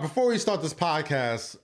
Before we start this podcast,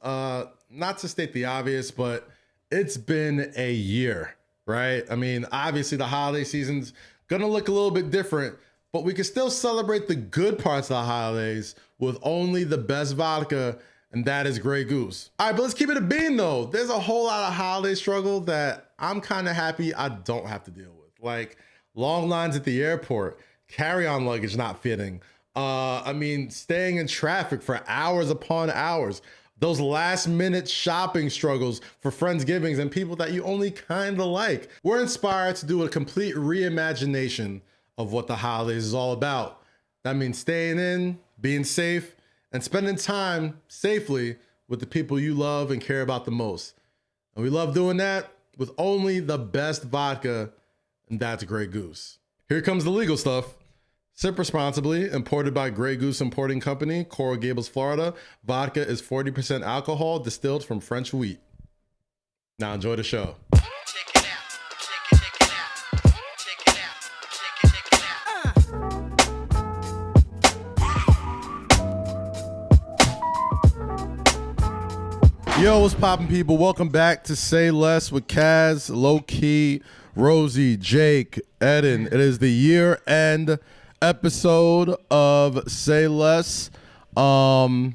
not to state the obvious, but it's been a year, right? I mean, obviously the holiday season's gonna look a little bit different, but we can still celebrate the good parts of the holidays with only the best vodka, and that is Grey Goose. All right, but let's keep it a bean though. There's a whole lot of holiday struggle that I'm kind of happy I don't have to deal with. Like long lines at the airport, carry-on luggage not fitting. Staying in traffic for hours upon hours. Those last minute shopping struggles for Friendsgivings and people that you only kind of like. We're inspired to do a complete reimagination of what the holidays is all about. That means staying in, being safe, and spending time safely with the people you love and care about the most. And we love doing that with only the best vodka, and that's Grey Goose. Here comes the legal stuff. Sip responsibly, imported by Grey Goose Importing Company, Coral Gables, Florida. Vodka is 40% alcohol, distilled from French wheat. Now enjoy the show. Yo, what's poppin', people? Welcome back to Say Less with Kaz, Lowkey, Rosy, Jake, Eddin. It is the year-end episode of Say Less. Low,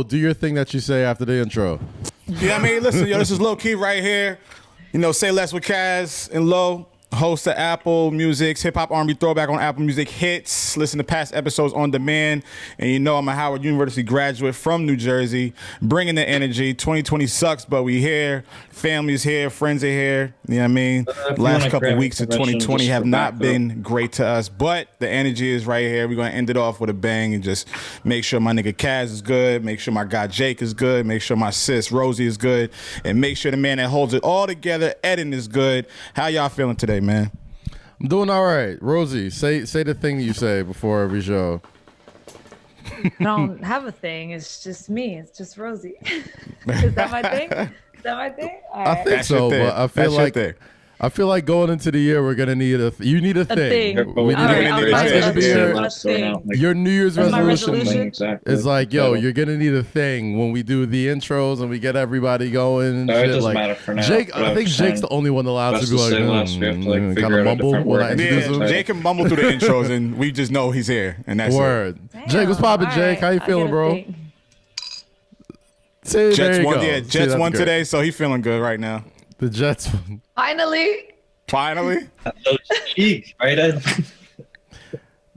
do your thing that you say after the intro. Yeah, I mean, listen, this is Lowkey right here. You know, Say Less with Kaz and Low. Host of Apple Music's Hip Hop R&B Throwback on Apple Music Hits. Listen to past episodes on demand. And you know I'm a Howard University graduate from New Jersey, bringing the energy. 2020 sucks, but we here. Family's here. Friends are here. You know what I mean? Last couple weeks of 2020 have not been great to us, but the energy is right here. We're going to end it off with a bang and just make sure my nigga Kaz is good, make sure my guy Jake is good, make sure my sis Rosy is good, and make sure the man that holds it all together, Eddin, is good. How y'all feeling today, man? I'm doing all right. Rosy, say the thing you say before every show. I don't have a thing. It's just me. It's just Rosy. Is that my thing? Is that my thing? All right. I think so, but I feel like going into the year we're gonna need you need a thing. We need your New Year's resolution is like, yo, you're gonna need a thing when we do the intros and we get everybody going. No, it doesn't matter for now. Jake, I think Jake's the only one allowed to be like, kind of mumble when I introduce him. Jake can mumble through the intros and we just know he's here, and that's word. Jake, what's poppin', Jake? How you feeling, bro? Jets won. Yeah, Jets won today, so he's feeling good right now. The Jets. Finally. Right?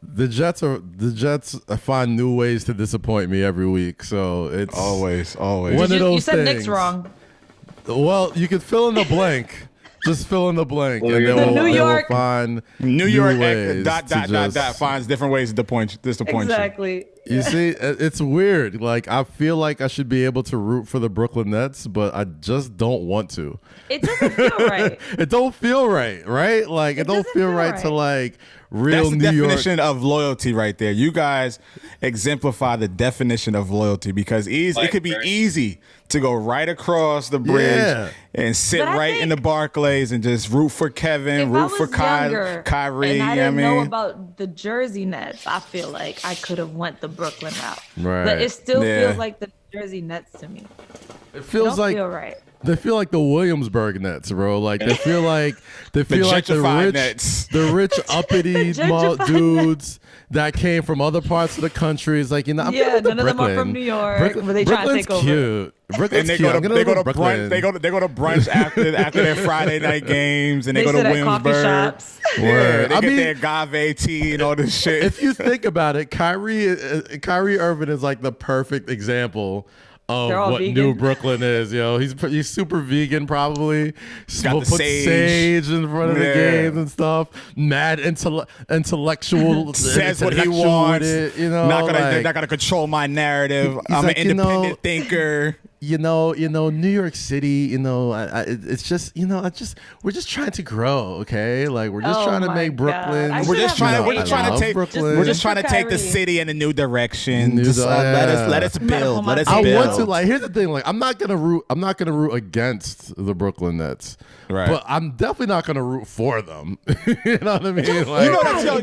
The Jets find new ways to disappoint me every week, so it's always one of those you said things. Nick's wrong. Well, you could fill in the blank. Just fill in the blank, and they will find New York ways dot finds different ways to disappoint you. Exactly. You see, it's weird. Like, I feel like I should be able to root for the Brooklyn Nets, but I just don't want to. It doesn't feel right. It don't feel right? Like, it don't feel right to, like, real New York. That's the definition of loyalty right there. You guys exemplify the definition of loyalty because it could be easy to go right across the bridge and sit right in the Barclays and just root for Kevin, root for Kyrie. And I didn't know about the Jersey Nets. I feel like I could have went the Brooklyn route. Right. But it still feels like the Jersey Nets to me. It feels like feel right. They feel like the Williamsburg Nets, bro. Like they feel like the rich uppity dudes that came from other parts of the country. It's like, you know, none of them are from New York. Where they try to take over. Cute. Brooklyn's and cute. They go to brunch after their Friday night games, and they go to Williamsburg. Word. They get their agave tea and all this shit. If you think about it, Kyrie Irving is like the perfect example of what vegan. New Brooklyn is, yo. He's super vegan, probably. Got the sage in front of the games and stuff. Mad intellectual. Says what he wants. You know, not gonna control my narrative. I'm an independent thinker. You know, New York City, you know, it's just, you know, we're just trying to grow, okay? Like, we're just trying to make Brooklyn. We're just trying to take the city in a new direction. Let us build. I want to, like, here's the thing, like, I'm not gonna root against the Brooklyn Nets. Right. But I'm definitely not gonna root for them. You know what I mean? Like,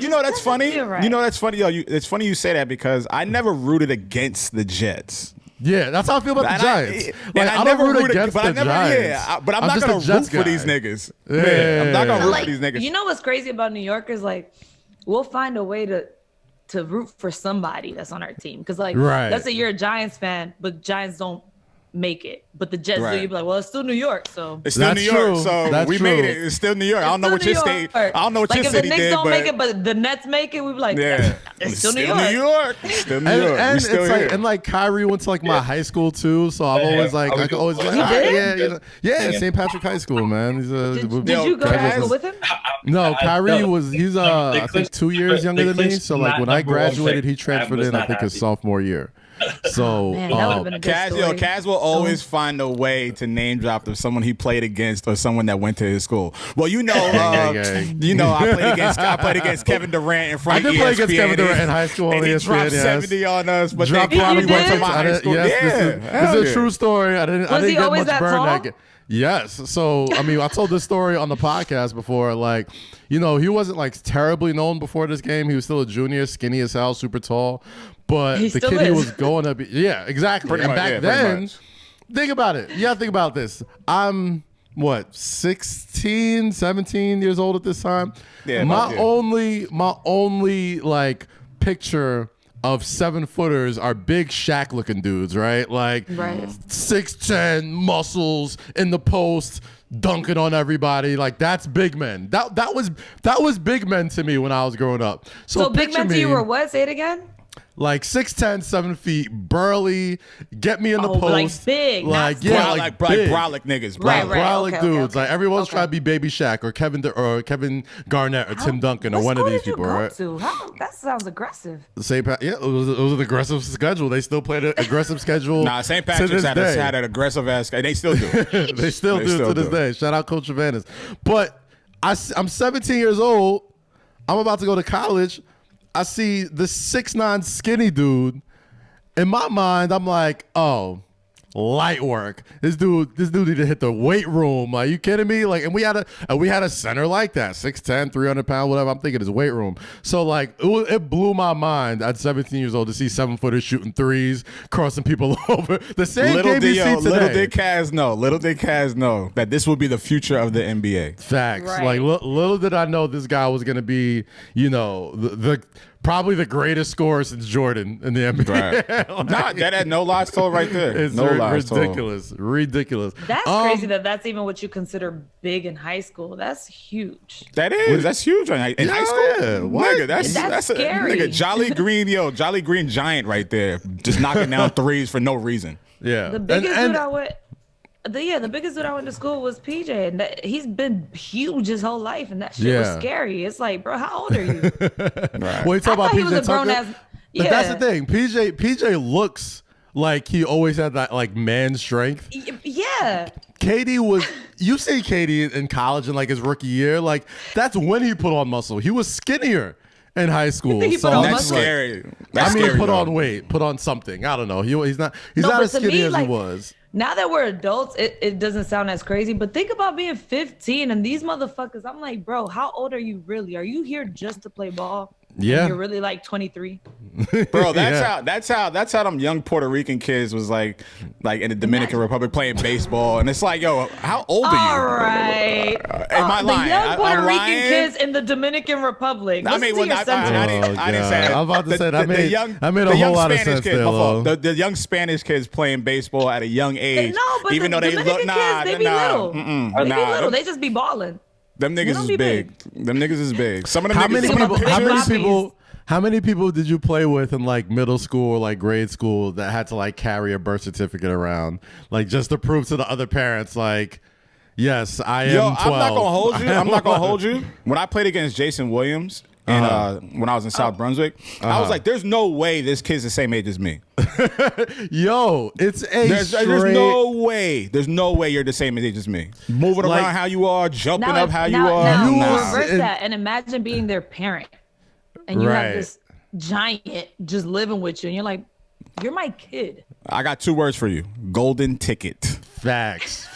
you know that's funny. Yo, it's funny you say that because I never rooted against the Jets. Yeah, that's how I feel about the Giants. I don't root against the Giants. But I'm not going to root for these niggas. Yeah, I'm not going to root for these niggas. You know what's crazy about New Yorkers? Like, we'll find a way to root for somebody that's on our team. Because, like, let's say you're a Giants fan, but Giants don't make it. But the Jets do. You'd be like, well, it's still New York, so. It's still New York, so we made it. It's still New York. I don't know what your state, I don't know what your city did, but. If the Knicks don't make it, but the Nets make it, we'd be like, it's still New York. Still New York. And it's like, and like Kyrie went to like my high school too, so I've always like, I could always be like, yeah, St. Patrick High School, man. He's did you go to school with him? No, Kyrie he's I think 2 years younger than me, so like when I graduated, he transferred in, I think his sophomore year. So Kaz will always find a way to name drop of someone he played against or someone that went to his school. Well, I played against Kevin Durant in front of ESPN. I did play against Kevin Durant in high school. And he dropped 70 on us, but they probably went to my high school. This is a true story. I didn't get much burn that game. Yes. So, I mean, I told this story on the podcast before. Like, he wasn't like terribly known before this game. He was still a junior, skinny as hell, super tall. But the kid he was going to be, exactly. And back then, think about it. You got to think about this. I'm 16, 17 years old at this time. Yeah, my only like picture of 7-footers are big Shaq looking dudes, right? Like 6'10", muscles in the post, dunking on everybody. Like that's big men. That was big men to me when I was growing up. So big men to you were what? Say it again. Like 6'10", 7 feet, burly, get me in the post. Like big. Like big. Like brolic niggas. Brolic dudes. Okay. Like everyone's trying to be Baby Shaq or Kevin Garnett or Tim Duncan or one of these people, right? That sounds aggressive. It was an aggressive schedule. They still played an aggressive schedule. Nah, St. Patrick's had an aggressive ass. They still do. They still do to this day. Shout out Coach Chavannes. But I'm 17 years old. I'm about to go to college. I see this 6'9" skinny dude. In my mind, I'm like, oh, light work. This dude need to hit the weight room. Like, you kidding me? Like, and we had a center like that, 6'10", 300 pounds, whatever. I'm thinking his weight room. So like, it blew my mind at 17 years old to see 7-footers shooting threes, crossing people over. The same game you see today. Little did Kaz know that this would be the future of the NBA. Facts. Right. Like, little did I know this guy was going to be, the probably the greatest scorer since Jordan in the NBA. Right. That had no lies told right there. It's ridiculous. That's crazy that's even what you consider big in high school. That's huge. That's huge in high school. Yeah. Nigga, that's scary. Jolly Green giant right there, just knocking down threes for no reason. Yeah. The biggest dude I went. The biggest dude I went to school was PJ, and he's been huge his whole life, and that shit was scary. It's like, bro, how old are you? Right. Well, you talk about PJ Tucker. But that's the thing. PJ looks like he always had that like man strength. Yeah. KD you see KD in college in like his rookie year, like that's when he put on muscle. He was skinnier in high school. That's scary. Put on weight, put on something. I don't know. He's not as skinny as he was. Now that we're adults, it doesn't sound as crazy, but think about being 15 and these motherfuckers. I'm like, bro, how old are you really? Are you here just to play ball? Yeah. And you're really like 23. Bro, that's how them young Puerto Rican kids was like in the Dominican Republic playing baseball, and it's like, yo, how old are you? All right. Am I lying? The young Puerto Rican kids in the Dominican Republic. I didn't say that. I'm about to say that. I made a whole lot of sense there. The young Spanish kids playing baseball at a young age, even though they look they be little. They be little. They just be balling. Them niggas is big. Them niggas is big. Some of them How many people did you play with in like middle school or like grade school that had to like carry a birth certificate around, like just to prove to the other parents, like, yes, I am 12. I'm not gonna hold you. When I played against Jason Williams and when I was in South Brunswick, I was like, there's no way this kid's the same age as me. Yo, there's no way. There's no way you're the same age as me. Moving around how you are, jumping up how you are. Now reverse that and imagine being their parent. And you have this giant just living with you. And you're like, you're my kid. I got 2 words for you. Golden ticket. Facts.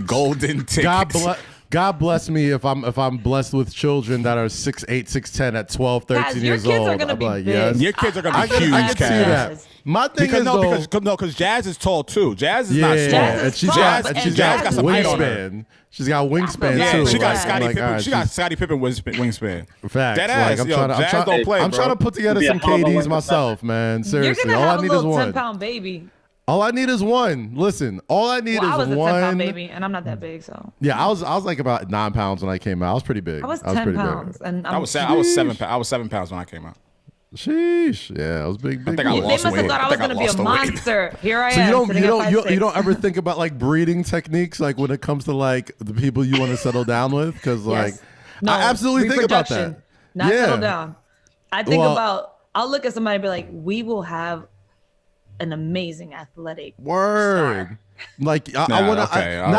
Golden ticket. God bless me if I'm blessed with children that are 6'8", 6'10" at 12, 13 years old. Kids are gonna be big. Yes. Your kids are gonna be huge. I can see that. My thing is because Jazz is tall too. Jazz is not small. And she's got some wingspan. She's got wingspan too. She got Scottie Pippen. She got Scottie Pippen wingspan. Facts. That ass. I'm trying to put together some KDs myself, man. Seriously, all I need is one. 10-pound baby. All I need is one. Listen, all I need is one. I was a 10-pound baby, and I'm not that big, so. Yeah, I was like about 9 pounds when I came out. I was pretty big. I was 10 pounds, and I was 7 pounds when I came out. Sheesh. Yeah, I was big. I think I lost weight. They must have thought I was going to be a monster. Here I am. So you don't ever think about like breeding techniques, like when it comes to like the people you want to settle down with, because like I absolutely think about that. Not settle down. I think about. I'll look at somebody and be like, we will have an amazing athletic star. Like I want to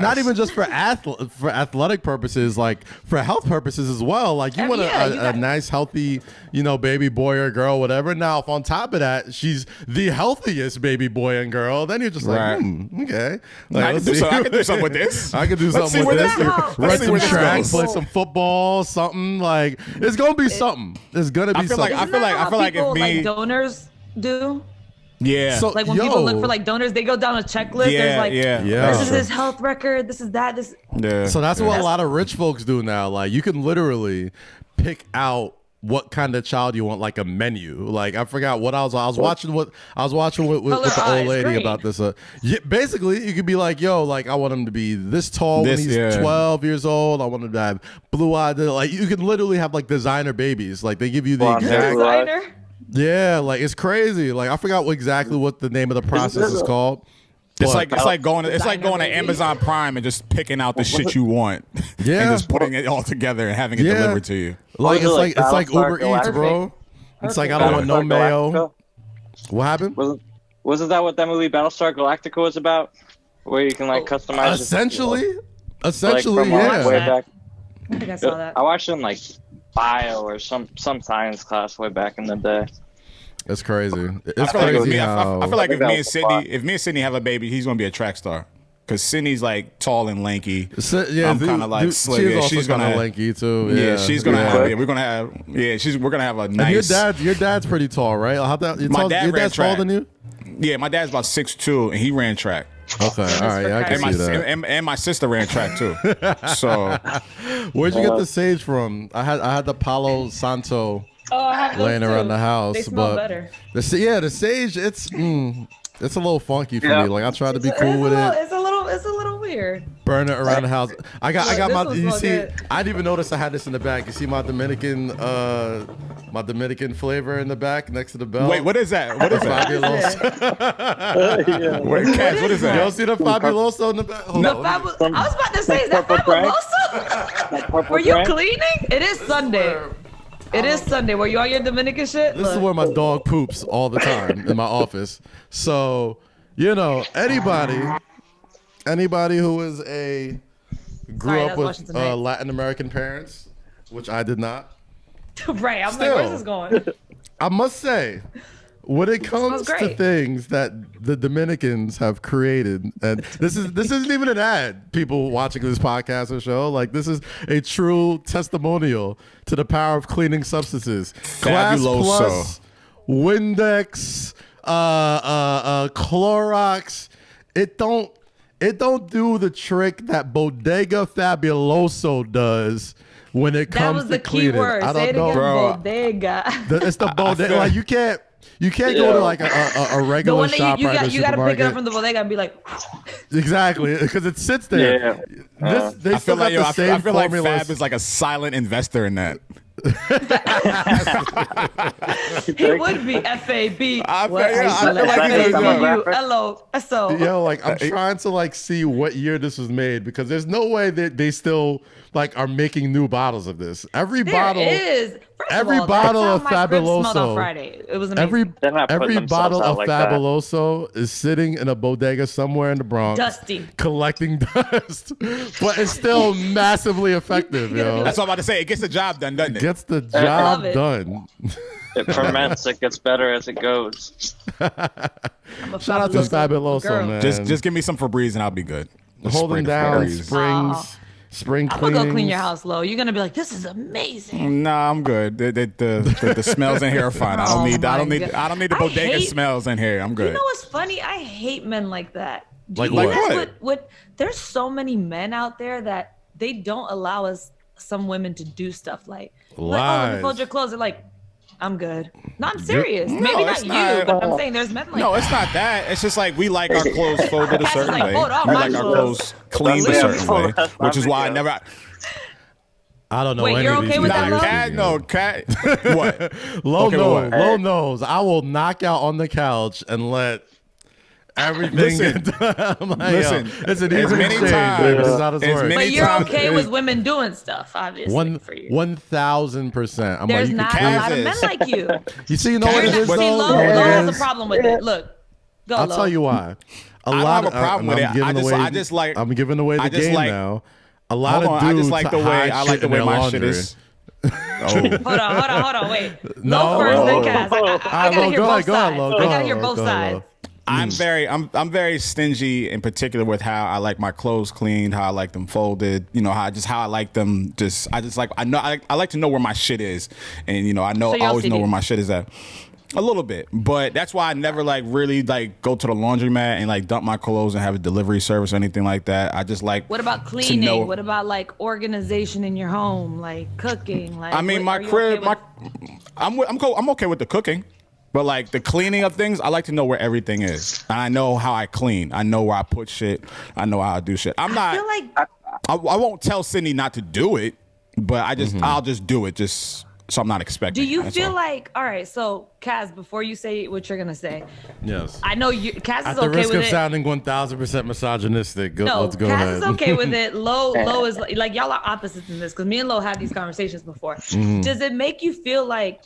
not even just for athletic purposes, like for health purposes as well. Like you want a nice healthy, baby boy or girl, whatever. Now if on top of that she's the healthiest baby boy and girl, then you're just like, okay, like, I can do something with this. I can do something with this. Run some track, play some football, something like it's gonna be something. It's gonna be something. I feel like if me donors do. Yeah. So like when people look for like donors, they go down a checklist. There's like, this is his health record. This is that. This. Yeah. So that's what a lot of rich folks do now. Like you can literally pick out what kind of child you want, like a menu. Like I forgot what I was watching with the old lady about this. Basically, you could be like, yo, like I want him to be this tall when he's 12 years old. I want him to have blue eyes. Like you can literally have like designer babies. Like they give you the exact designer. Yeah, like it's crazy. Like I forgot exactly what the name of the process is called. It's like going to Amazon Prime and just picking out the shit you want. Yeah. And just putting it all together and having it delivered to you. Like it's like Uber Eats, bro. It's like I don't want no mayo. What happened? Wasn't that what that movie Battlestar Galactica was about? Where you can like customize essentially, yeah. Way back. I think I saw that. I watched it in like bio or some science class way back in the day. It's crazy. I feel like if me and Sydney have a baby, he's gonna be a track star. Cause Sydney's like tall and lanky. I'm kind of like slim. She's kind of lanky too. Yeah, she's gonna have. Yeah, we're gonna have a nice. And your dad's pretty tall, right? Your dad's taller than you? Yeah, my dad's about 6'2" and he ran track. Okay, all right, I can see that. And my sister ran track too. So, where'd you get the sage from? I had the Palo Santo laying around the house, they smell better. The sage, it's a little funky for me. Like I tried to be cool with it. It's a little weird. Burn it around the house. I got my. You see, good. I didn't even notice I had this in the back. You see my Dominican flavor in the back next to the bell. Wait, what is that? What is that? Wait, Cass, what is that? You don't see the Fabuloso in the back? I was about to say, is that Fabuloso? Were you cleaning? It is Sunday. It is Sunday. Were you on your Dominican shit? This is where my dog poops all the time in my office. So, anybody who is grew up with Latin American parents, which I did not. Right. I'm like, where's this going? I must say, when it comes to things that the Dominicans have created, and this isn't even an ad, people watching this podcast or show, like this is a true testimonial to the power of cleaning substances. Class Plus, Windex, Clorox, it don't do the trick that Bodega Fabuloso does when it comes to cleaning. That was the key word. Say it again, bro. Bodega. It's the Bodega. Like you can't go to like a regular shop. You got to pick it up from the bodega and be like, exactly, because it sits there. Yeah. They still got the same formulas. I feel like Fab is like a silent investor in that. He would be FAB. I feel like LOSO. Yo, like I'm trying to like see what year this was made because there's no way that they still like are making new bottles of this. Every bottle of Fabuloso. It was amazing. Every bottle of Fabuloso is sitting in a bodega somewhere in the Bronx, dusty, collecting dust, but it's still massively effective. Yo, that's what I'm about to say. It gets the job done, doesn't it? Gets the job done. It ferments. It gets better as it goes. Shout out to Fabuloso, man. Just give me some Febreze and I'll be good. Holding down Springs. spring I'm cleanings. gonna go clean your house, Lo. You're gonna be like, this is amazing. Nah, I'm good. The smells in here are fine. I don't need the bodega smells in here. I'm good. You know what's funny? I hate men like that. Like what? There's so many men out there that they don't allow some women to do stuff like let me fold your clothes. They're like, I'm good. No, I'm serious. Maybe not you, but I'm saying there's men like no, that. it's not that. It's just like we like our clothes folded a certain way. We hold on, like our clothes cleaned a certain way, which is why I never. I don't know. Wait, any you're of these okay with people that, you're Lo? speaking Cat, of. what? Low Okay, knows. what? Low knows. I will knock out on the couch and let everything. Listen, I'm like, listen, it's an as easy many exchange, times- baby. This is how this as works. many But you're times- okay with women doing stuff, obviously. for you. 1,000%. I'm There's like, you not can a lot of men this. like you. You see, you know what You're it not, is see, though. Lo You know what it has a is? problem with it. Look, go, I'll Lo. tell you why. I don't have a problem with it. I'm giving away the game now. A lot Hold of on, dudes I just like the way my shit is. Oh. Hold on, wait. No. Lo first, then Kaz. I gotta hear both sides. Lo, I gotta hear both sides. I'm very stingy in particular with how I like my clothes cleaned, how I like them folded, you know, how I like them I like to know where my shit is. And you know, I always know where my shit is at. A little bit, but that's why I never really go to the laundromat and like dump my clothes and have a delivery service or anything like that. I just like. What about cleaning? What about like organization in your home, like cooking? Like, I mean, my crib, I'm okay with the cooking, but like the cleaning of things, I like to know where everything is, and I know how I clean. I know where I put shit. I know how I do shit. I feel like I won't tell Sydney not to do it, but I'll just do it just. So I'm not expecting. Do you feel like, all right, so Kaz, before you say what you're going to say. Yes. I know Kaz is okay with it. At the risk of sounding 1,000% misogynistic, let's go Kaz ahead. is okay with it. Lo is like, y'all are opposites in this because me and Lo had these conversations before. Does it make you feel like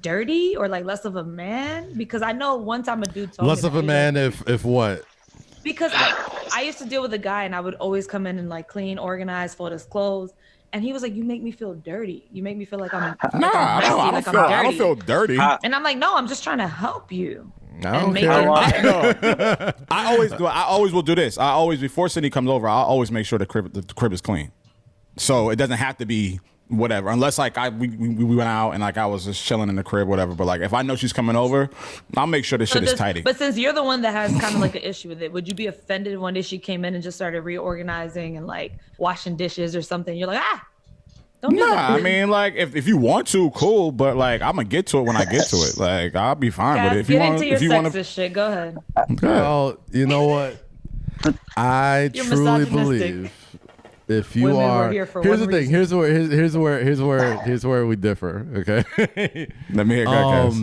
dirty or like less of a man? Because I know one time a dude told me. Less of a man if what? Because I used to deal with a guy and I would always come in and like clean, organize, fold his clothes. And he was like, you make me feel dirty. You make me feel like I'm I don't feel dirty. And I'm like, no, I'm just trying to help you. I don't care. I always will do this. I always, before Sydney comes over, I'll always make sure the crib is clean. So it doesn't have to be whatever, unless like we went out and like I was just chilling in the crib, whatever. But like if I know she's coming over, I'll make sure the shit is tidy. But since you're the one that has kind of like an issue with it, would you be offended one day she came in and just started reorganizing and like washing dishes or something? You're like, don't do that. I mean, like if you want to, cool. But like I'm gonna get to it when I get to it. Like I'll be fine with it. If get you want, into your if you want sexist shit, go ahead. Well, you know what? I You're truly misogynistic. believe if you Women were are, here for here's one the thing. Here's where we differ. Okay. Let me hear guys.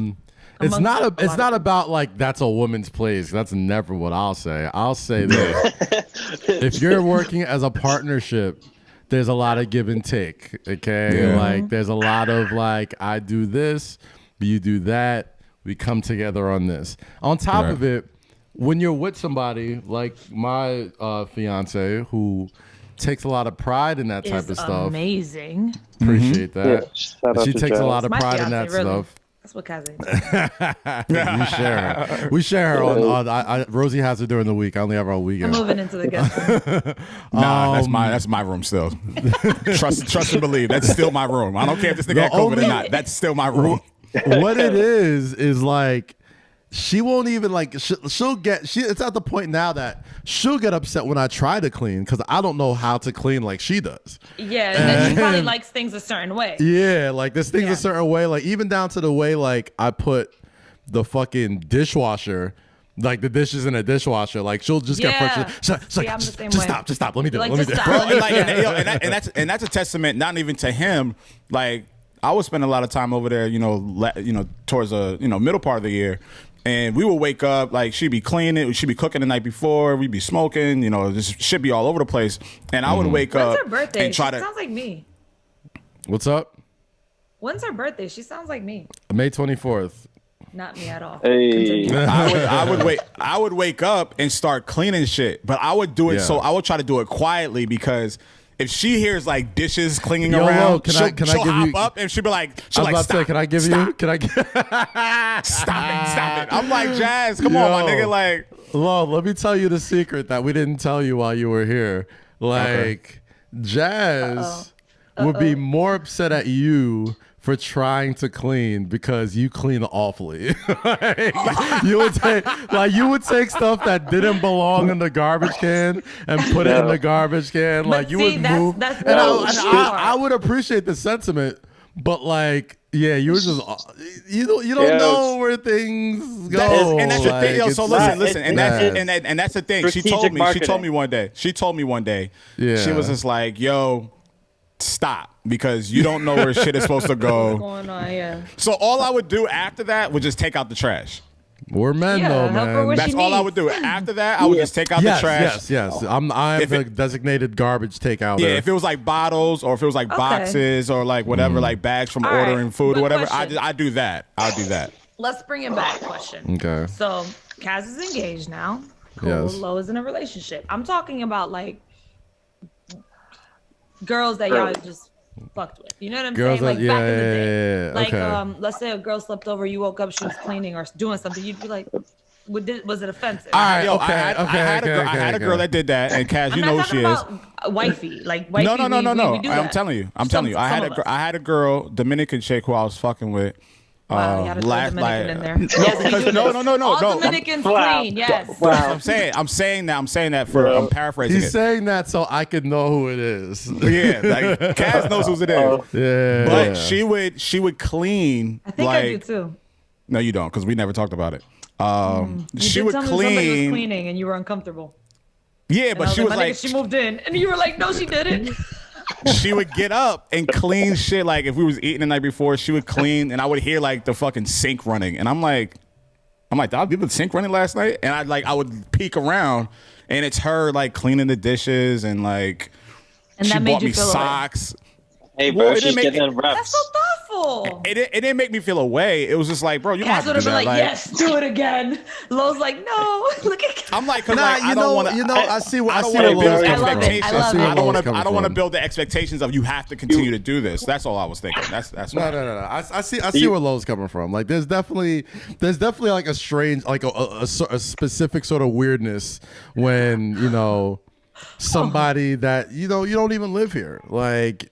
It's not about like that's a woman's place. That's never what I'll say. I'll say this: if you're working as a partnership, there's a lot of give and take. Okay, Yeah. like there's a lot of like I do this, you do that. We come together on this. On top of it, when you're with somebody like my fiance who takes a lot of pride in that type of stuff. Amazing. Appreciate that. Yeah, she takes a lot of My pride in fiance, that really. stuff. That's what Kazeem. We share her on Rosie has her during the week. I only have her on weekend. I'm moving into the guest room. Nah, that's my room still. trust and believe. That's still my room. I don't care if this nigga had COVID or not. That's still my room. What it is like she won't even like she'll get it's at the point now that she'll get upset when I try to clean because I don't know how to clean like she does. Yeah, and then she probably likes things a certain way. Yeah, like this thing's a certain way, like even down to the way like I put the fucking dishwasher, like the dishes in a dishwasher, like she'll just get frustrated. She's like, I'm the same just way. stop, let me do Like, it. just stop. Bro, and that's a testament not even to him. Like I would spend a lot of time over there, towards the middle part of the year. And we would wake up, like she'd be cleaning, she'd be cooking the night before, we'd be smoking, this shit be all over the place. And I would wake When's up her birthday? and She try to. sounds like me. What's up? When's her birthday? She sounds like me. May 24th. Not me at all. Hey. Continue. I would wake up and start cleaning shit, but I would do it. Yeah. So I would try to do it quietly because if she hears like dishes clinging Yo, around, can she'll I give hop you- up and she'll be like, I was about to say, can I give you? Can I? stop it. I'm like, Jazz, come on, my nigga, like. Lo, let me tell you the secret that we didn't tell you while you were here. Like, Jazz would be more upset at you for trying to clean because you clean awfully. you would take stuff that didn't belong in the garbage can and put it in the garbage can. Like you would move. I would appreciate the sentiment, but like, yeah, you were just you don't know where things go. And that's the thing. Yo, so listen, and that's the thing. She told me one day. Yeah. She was just like, yo, stop, because you don't know where shit is supposed to go. What's going on? Yeah. So all I would do after that would just take out the trash. We're men though, man. That's all I would do. After that, I would just take out the trash. Yes. I'm the designated garbage takeout. Yeah, if it was like bottles or if it was like boxes or like whatever, like bags from ordering food or whatever, I do that. I'll do that. Let's bring it back. Question. Okay. So Kaz is engaged now. Cool. Yes. Lo is in a relationship. I'm talking about like girls that y'all just fucked with. You know what I'm saying? Like back in the day. Like let's say a girl slept over, you woke up, she was cleaning or doing something, you'd be like, was it offensive? All right, I had a girl that did that, and Kaz, you know who she is. Wifey, like wifey. No. We I'm telling you. I had a girl, Dominican chick who I was fucking with. Wow, you had to throw Dominican in there. No. All Dominicans clean, yes. Wow. I'm saying that for I'm paraphrasing. He's saying that so I could know who it is. Yeah, like Kaz knows who it is. Yeah. But she would clean. I think I do too. No, you don't, because we never talked about it. She would tell me somebody was clean. cleaning and you were uncomfortable. Yeah, but she was like, she moved in, and you were like, no, she didn't. She would get up and clean shit. Like if we was eating the night before, she would clean, and I would hear like the fucking sink running, and I'm like, did the sink running last night? And I would peek around, and it's her like cleaning the dishes, and like she bought me socks. Hey, bro, she's getting in reps. That's so thoughtful. It didn't make me feel away. It was just like, bro, you don't have to do that. Like, yes, do it again. Lowe's like, no, look at. I'm like, I don't want to. I see what I don't want to build expectations. I don't want to build the expectations of you have to continue to do this. That's all I was thinking. That's no. I see where Lowe's coming from. Like, there's definitely like a strange, like a specific sort of weirdness when somebody that you don't even live here, like.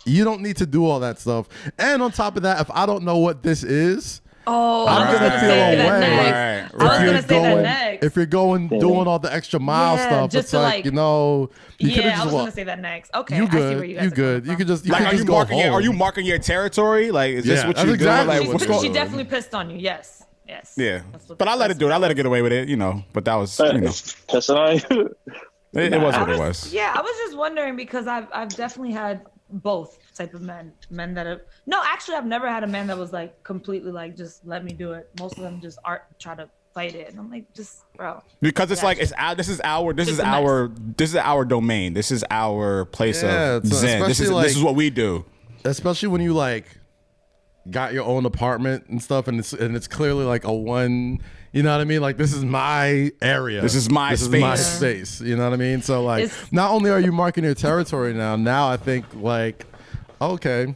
You don't need to do all that stuff. And on top of that, if I don't know what this is, I'm going to feel away. I was going to say that next. If you're doing all the extra mile stuff, just it's like, you I was going to say that next. Okay, you good. I see where you guys you good. You can just, are you marking your territory? Like, is this what you're doing? Like, what's going on? She definitely pissed on you, yes. Yeah. But I let her do it. I let her get away with it, But that was, Pissing on you? It was what it was. Yeah, I was just wondering because I've definitely had both type of men that have actually I've never had a man that was like completely like just let me do it. Most of them just try to fight it, and I'm like, just bro, because it's like this is our domain, this is our place of zen, this is what we do, especially when you like got your own apartment and stuff, and it's clearly like a one. You know what I mean? Like, this is my area. This is my space. You know what I mean? So, like, not only are you marking your territory now I think, like, okay,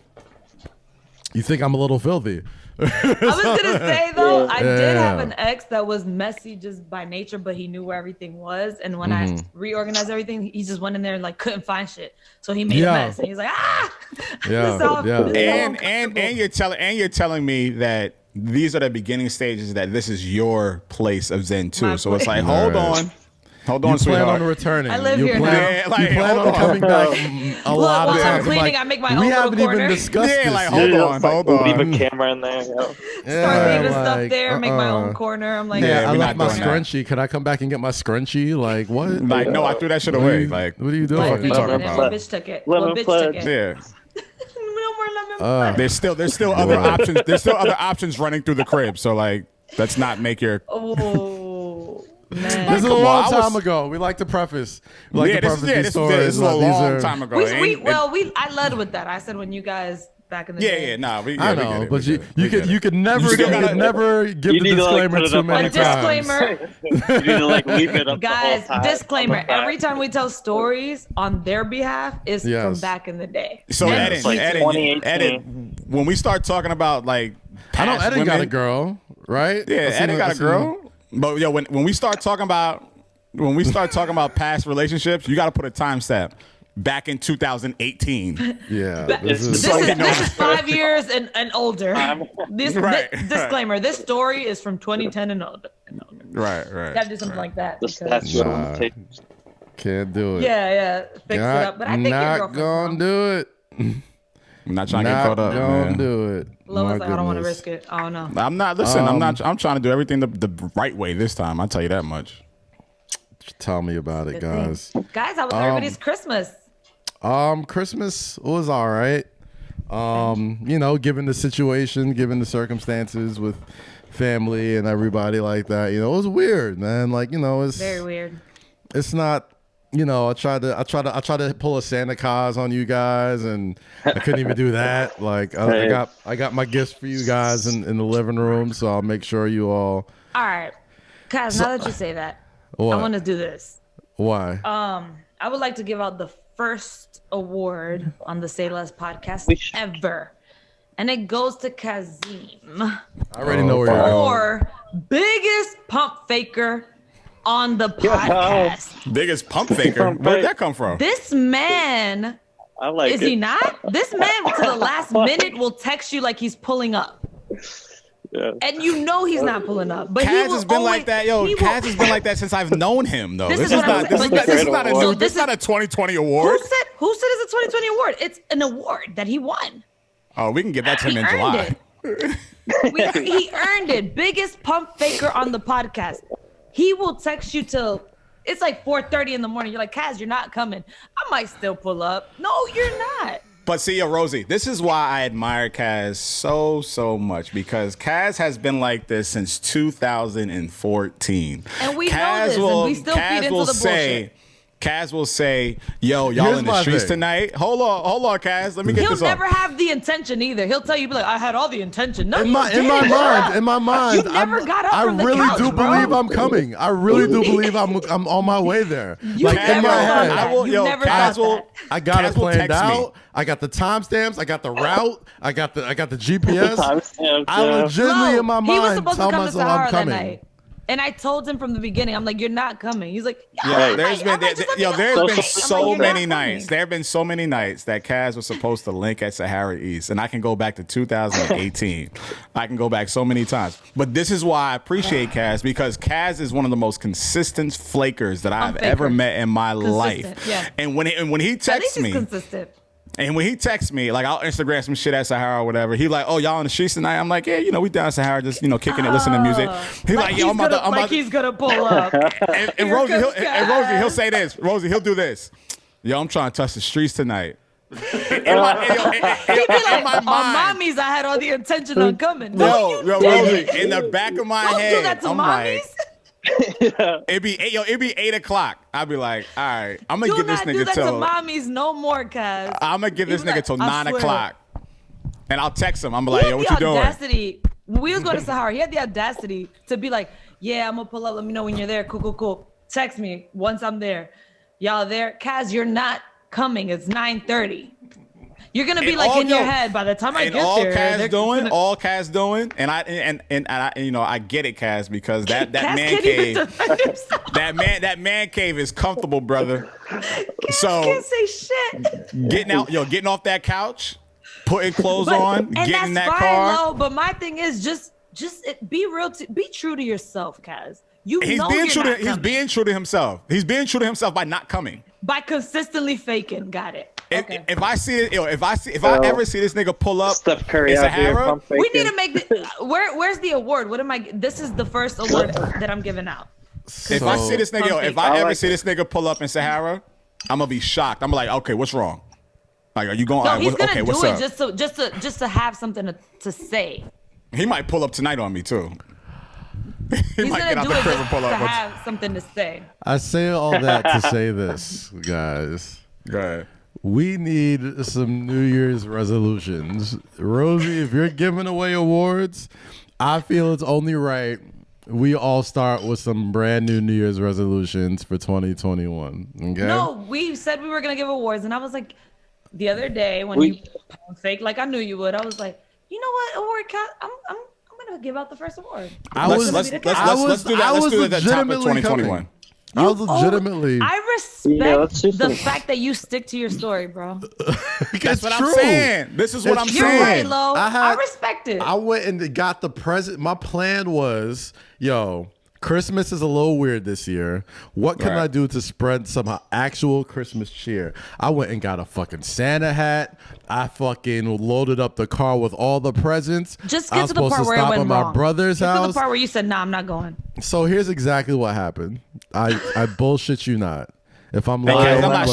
you think I'm a little filthy. I was going to say, though, I did have an ex that was messy just by nature, but he knew where everything was. And when I reorganized everything, he just went in there and, like, couldn't find shit. So he made a mess. And he's like, And you're telling me that these are the beginning stages, that this is your place of zen too. So it's like, hold on, you sweetheart. plan on returning. I live here now. You plan on coming back a lot of times. I'm cleaning, I make my own we little haven't corner. even discussed this. Like, hold on. Leave a camera in there. Start leaving stuff there. Make my own corner. I'm like, I left my scrunchie. Can I come back and get my scrunchie? Like, what? Like, no, I threw that shit away. Like, what are you doing? What are you talking about? Bitch took it. Yeah. No more There's still other options. There's still other options running through the crib. So like, let's not make your. Oh man, this is a long time ago. We like to preface. This is a long time ago. I led with that. I said when you guys back in the day. I know, but you could never give the disclaimer too many times. You need to like leave it up. Guys, disclaimer: every time we tell stories on their behalf is from back in the day. So Eddin, when we start talking about like, I know Eddin got a girl, right? Yeah, Eddin got a girl. But when we start talking about past relationships, you got to put a timestamp. back in 2018. Yeah. This is 5 years and older. Disclaimer: this story is from 2010 and older. Right. Gotta do something like that. Can't do it. Yeah, fix it up. But I think your not gonna do it. I'm not trying to get caught up, man. Gonna do it. Lois, like, I don't want to risk it. Oh no. I'm not. Listen, I'm not. I'm trying to do everything the right way this time. I'll tell you that much. Tell me about it, guys. Guys, how was everybody's Christmas? Christmas was all right. Given the situation, given the circumstances with family and everybody like that, it was weird, man. Like, it's very weird. It's not, I tried to pull a Santa Claus on you guys, and I couldn't even do that. Like, I got my gifts for you guys in the living room, so I'll make sure you all. All right, guys. Now that you say that, what? I want to do this. Why? I would like to give out the first award on the Say Less podcast ever, and it goes to Kazeem. I already know where you're going. For biggest pump faker on the podcast. Biggest pump faker? Where'd that come from? This man, is he not? This man to the last minute will text you like he's pulling up. Yeah. And he's not pulling up. But Kaz has been like that, Kaz has been like that since I've known him, though. This is not a 2020 award. Who said it's a 2020 award? It's an award that he won. Oh, we can give that to him in July. He earned it. Biggest pump faker on the podcast. He will text you till it's like 4:30 in the morning. You're like, Kaz, you're not coming. I might still pull up. No, you're not. But see, Rosie, this is why I admire Kaz so much, because Kaz has been like this since 2014. And we know this, and we still feed into the bullshit. Kaz will say, yo, y'all in the streets tonight? Hold on, Kaz. Let me get this He'll never have the intention either. He'll tell you, be like, I had all the intention. No, in my mind, you never got up from the couch, I really do bro. believe I'm coming. I really do believe I'm on my way there. Like, in my head, I got it planned out. I got the timestamps. I got the route. I got the GPS. I legitimately in my mind tell myself I'm coming. And I told him from the beginning, I'm like, you're not coming. He's like, there's been so many nights. There have been so many nights that Kaz was supposed to link at Sahara East, and I can go back to 2018. I can go back so many times. But this is why I appreciate Kaz, because Kaz is one of the most consistent flakers that I've ever met in my life. Yeah. And when he texts me, consistent. And when he texts me, like, I'll Instagram some shit at Sahara or whatever. He like, oh, y'all on the streets tonight? I'm like, yeah, we down at Sahara, just, kicking it, listening to music. He's like, yo, he's gonna pull up. and Rosie, he'll say this. Rosie, he'll do this. Yo, I'm trying to touch the streets tonight. He'd be like, on mommies, I had all the intention on coming. No, Rosie, in the back of my head, do that to mommies. Like, it'd be 8 o'clock. I'd be like, all right, I'm gonna give this nigga till. Do that to mommies no more, Kaz. I'm gonna give this nigga till 9 o'clock, and I'll text him. I'm like, yo, what you doing? When we was going to Sahara, he had the audacity to be like, yeah, I'm gonna pull up. Let me know when you're there. Cool. Text me once I'm there. Y'all there? Kaz, you're not coming. It's 9:30. You're gonna be like in your head by the time I get there. All Kaz doing, and I get it, Kaz, because that man cave, that man cave is comfortable, brother. Kaz can't say shit. Getting off that couch, putting clothes on, getting in that car. Low, but my thing is just be real, be true to yourself, Kaz. He's being true to himself. He's being true to himself by not coming. By consistently faking. Got it. Okay. If I see it, if I ever see this nigga pull up, Steph Curry out here, we need to make where's the award? What am I? This is the first award that I'm giving out. If I see this nigga, if I ever see this nigga pull up in Sahara, I'm gonna be shocked. I'm like, okay, what's wrong? Like, are you going? No, he's gonna do it just to have something to say. He might pull up tonight on me too. He's might get out the crib and pull up to have something to say. I say all that to say this, guys. Go ahead. We need some New Year's resolutions. Rosie, if you're giving away awards, I feel it's only right we all start with some brand new New Year's resolutions for 2021. Okay? No, we said we were going to give awards, and I was like, the other day when you fake like I knew you would, I was like, you know what, award cat, I'm going to give out the first award. Let's do that. Let's do that. Top of 2021. I was legitimately. I respect the fact that you stick to your story, bro. That's what I'm saying. This is what I'm You're saying. right, Lo. I respect it. I went and got the present. My plan was, Christmas is a little weird this year. What can I do to spread some actual Christmas cheer? I went and got a fucking Santa hat. I fucking loaded up the car with all the presents. Just get to the part where it went wrong. My brother's house. Get to the part where you said, "Nah, I'm not going." So here's exactly what happened. I bullshit you not. If I'm lying, I'm not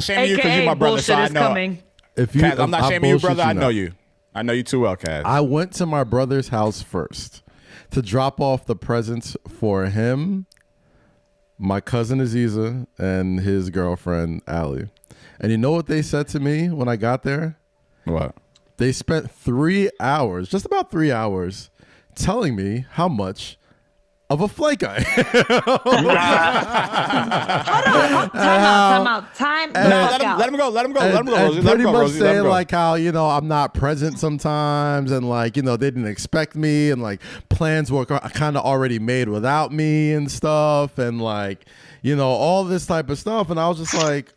shaming you because you're my brother, so I know. Coming. Kaz, I'm not shaming you, brother. I know you. I know you too well, Kaz. I went to my brother's house first to drop off the presents for him, my cousin Aziza, and his girlfriend, Allie. And you know what they said to me when I got there? What? They spent 3 hours, just about 3 hours, telling me how much of a flake I am. Time out. Let him go, Rosie. Pretty much saying like how, I'm not present sometimes and like, they didn't expect me and like plans were kind of already made without me and stuff and like, all this type of stuff. And I was just like,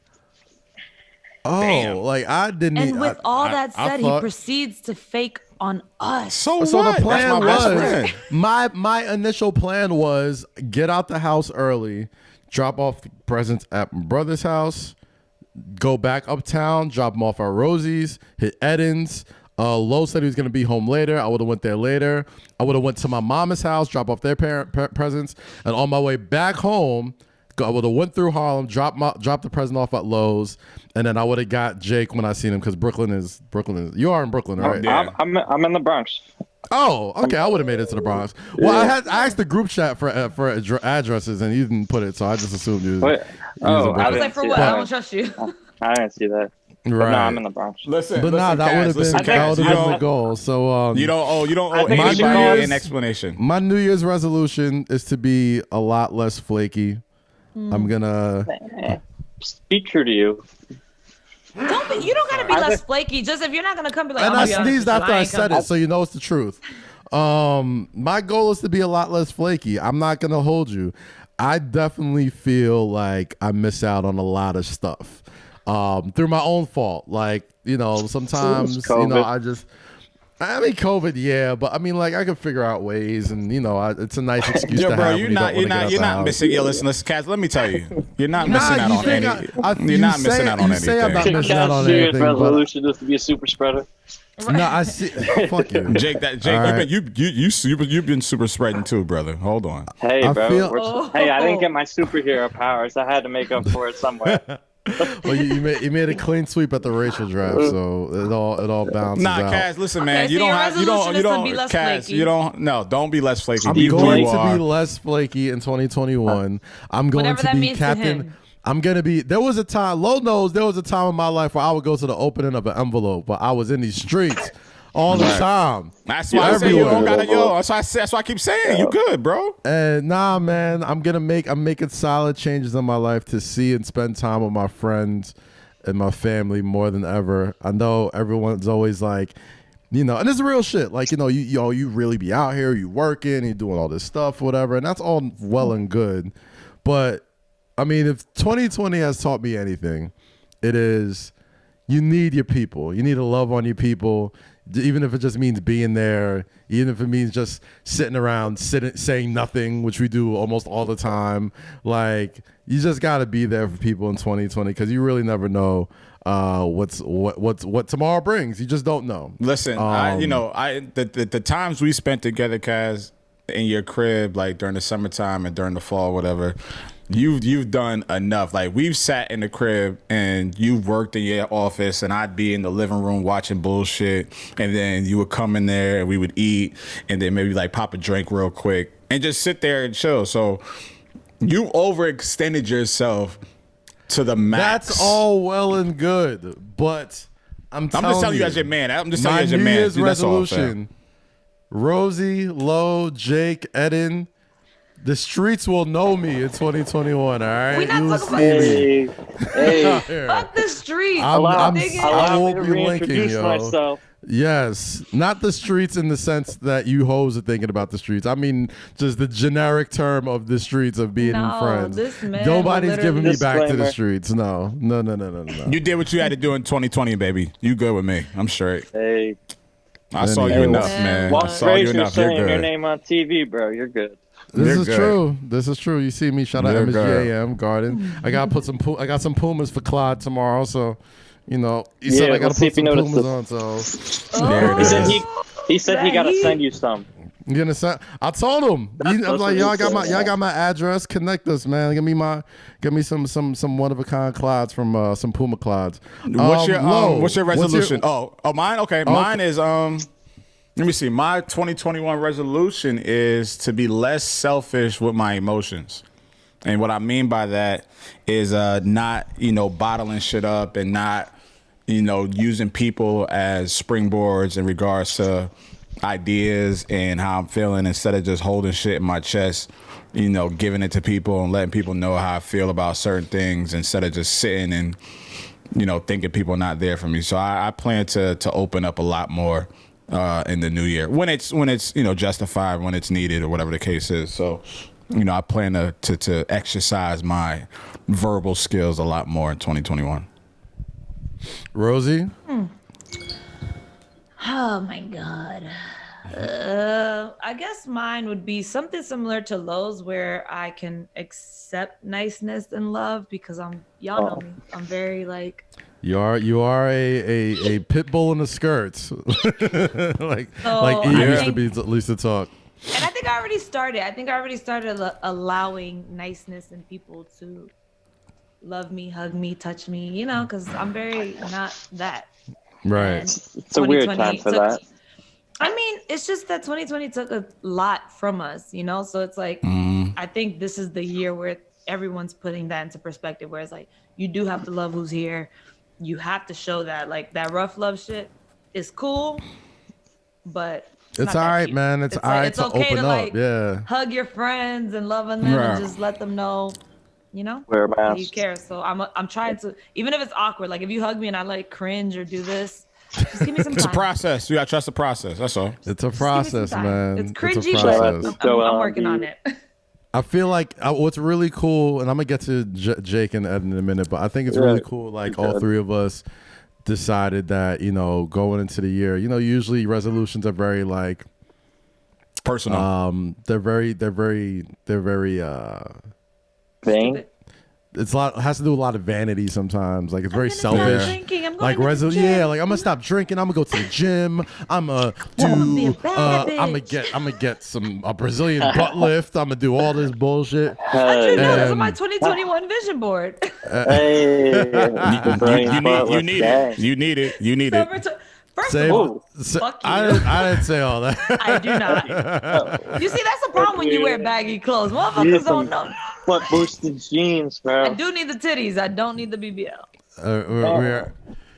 damn. Like I didn't. And with all that said, he proceeds to fake on us. So the plan was my initial plan was get out the house early, drop off the presents at my brother's house, go back uptown, drop them off at Rosie's, hit Eddin's. Lo said he was gonna be home later. I would have went there later. I would have went to my mama's house, drop off their presents, and on my way back home, I would have went through Harlem, dropped the present off at Lowe's, and then I would have got Jake when I seen him because Brooklyn is. You are in Brooklyn, right? Yeah. I'm in the Bronx. Oh, okay. I would have made it to the Bronx. Well, I asked the group chat for addresses, and you didn't put it, so I just assumed you. I was like, for what? I don't trust you. I didn't see that. Right. No, I'm in the Bronx. Listen, that would have been the goal. So you don't owe anybody an explanation. My New Year's resolution is to be a lot less flaky. I'm gonna be true to you. You don't gotta be less flaky. Just if you're not gonna come, be like. And I sneezed after I said it, so you know it's the truth. My goal is to be a lot less flaky. I'm not gonna hold you. I definitely feel like I miss out on a lot of stuff through my own fault. Like sometimes COVID, yeah, but I mean, like I could figure out ways, and it's a nice excuse. Yo, to bro, have you're not missing. Yo, listen, Kaz, let me tell you, you're not missing out on anything. You're not missing out on anything. Say I'm not missing out on anything. Resolution is to be a super spreader. No, I see. Fuck you, Jake. Right. You've been super spreading too, brother. Hold on. Hey, bro. Hey, I didn't get my superhero powers. I had to make up for it somewhere. Well, you made a clean sweep at the racial draft, so it all balances out. Kaz, listen, man, don't be less flaky. I'm going to be less flaky in 2021. I'm going to be captain. I'm gonna be. There was a time. Lo knows there was a time in my life where I would go to the opening of an envelope, but I was in these streets all the time. That's why I say you don't gotta That's why I keep saying you good, bro. And nah, man, I'm making solid changes in my life to see and spend time with my friends and my family more than ever. I know everyone's always like, and it's real shit. Like, you really be out here, you working, you doing all this stuff, whatever, and that's all well and good. But I mean, if 2020 has taught me anything, it is you need your people. You need to love on your people. Even if it just means being there, even if it means just sitting around, saying nothing, which we do almost all the time. Like, you just got to be there for people in 2020 because you really never know what tomorrow brings. You just don't know. Listen, the times we spent together, Kaz, in your crib, like during the summertime and during the fall, whatever. You've done enough. Like, we've sat in the crib and you've worked in your office and I'd be in the living room watching bullshit, and then you would come in there and we would eat and then maybe like pop a drink real quick and just sit there and chill. So you overextended yourself to the max. That's all well and good, but I'm just telling you as your man. I'm just telling you as your man. My New Year's resolution, Rosie, Lo, Jake, Eddin, the streets will know me in 2021, all right? We not talking Hey. Fuck the streets. I won't be linking, yo. Myself. Yes, not the streets in the sense that you hoes are thinking about the streets. I mean, just the generic term of the streets of being friends. This man Nobody's giving me back to the Disclaimer. streets. No. You did what you had to do in 2020, baby. You good with me? I'm straight. Hey, I saw you enough, man. I saw you Frazier enough. You're saying your good. name on TV, bro. You're good. This is good. true. This is true. You see me. Shout out You're MSGAM Garden. I got some Pumas for Claude tomorrow. So, you know, he said I got to put some Pumas on. So There it is. He said he got to send you some. you gonna send? I told him. I'm like, y'all got my address. Connect us, man. Give me some one of a kind Clods from some Puma Clods. What's your resolution? Oh, mine. Okay, mine is Let me see. My 2021 resolution is to be less selfish with my emotions. And what I mean by that is not, bottling shit up and not, using people as springboards in regards to ideas and how I'm feeling instead of just holding shit in my chest, giving it to people and letting people know how I feel about certain things instead of just sitting and, thinking people are not there for me. So I plan to open up a lot more in the new year when it's justified, when it's needed or whatever the case is. So, I plan to exercise my verbal skills a lot more in 2021. Rosy? Oh my God. I guess mine would be something similar to Lowe's, where I can accept niceness and love because y'all know me. I'm very like. You are a pit bull in the skirts, like E used to be at least to talk. And I think I already started allowing niceness in people to love me, hug me, touch me, because I'm very not that. Right. It's a weird time for that. I mean, it's just that 2020 took a lot from us, so it's like, I think this is the year where everyone's putting that into perspective, where it's like, you do have to love who's here. You have to show that, like, that rough love shit is cool, but it's all right, man. It's all right to okay open to, up. Yeah. Hug your friends and love on them and just let them know, Wear a mask. you care. So I'm trying to, even if it's awkward, like if you hug me and I like cringe or do this, just give me some time. It's a process. You gotta trust the process. That's all. It's a process, man. It's cringy, it's a process. but I'm working on it. I feel like what's really cool, and I'm gonna get to Jake and Eddin in a minute, but I think it's really cool. Like all three of us decided that going into the year, usually resolutions are very like personal. They're very Thing. it's a lot. It has to do with a lot of vanity sometimes. Like it's very selfish. I'm like like I'm gonna stop drinking. I'm gonna go to the gym. I'm gonna get some a Brazilian butt lift. I'm gonna do all this bullshit. That's on my 2021 vision board. Hey, You need it. First of all, fuck you. I didn't say all that. I do not. You see, that's the problem when you wear baggy clothes. Motherfuckers don't know. What boosted jeans, bro? I do need the titties. I don't need the BBL.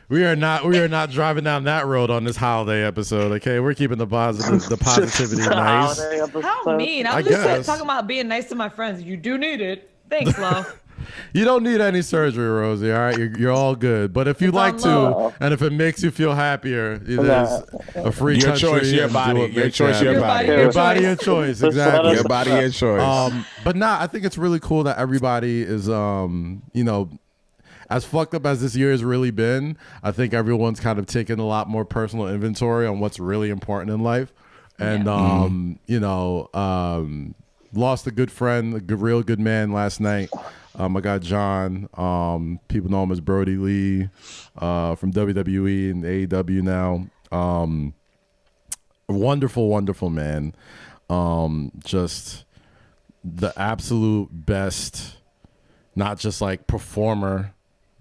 We are not driving down that road on this holiday episode. Okay, we're keeping the positivity nice. How mean? I'm just talking about being nice to my friends. You do need it. Thanks, Lo. You don't need any surgery, Rosie. All right, you're all good. But if you like to, and if it makes you feel happier, there's a free your country. Choice, your body. Your choice, your body. Your body, your choice. Exactly. Your body, your choice. But I think it's really cool that everybody is, as fucked up as this year has really been, I think everyone's kind of taken a lot more personal inventory on what's really important in life. And, lost a good friend, real good man last night. I got John. People know him as Brody Lee from WWE and AEW now. Wonderful, wonderful man. Just the absolute best, not just like performer,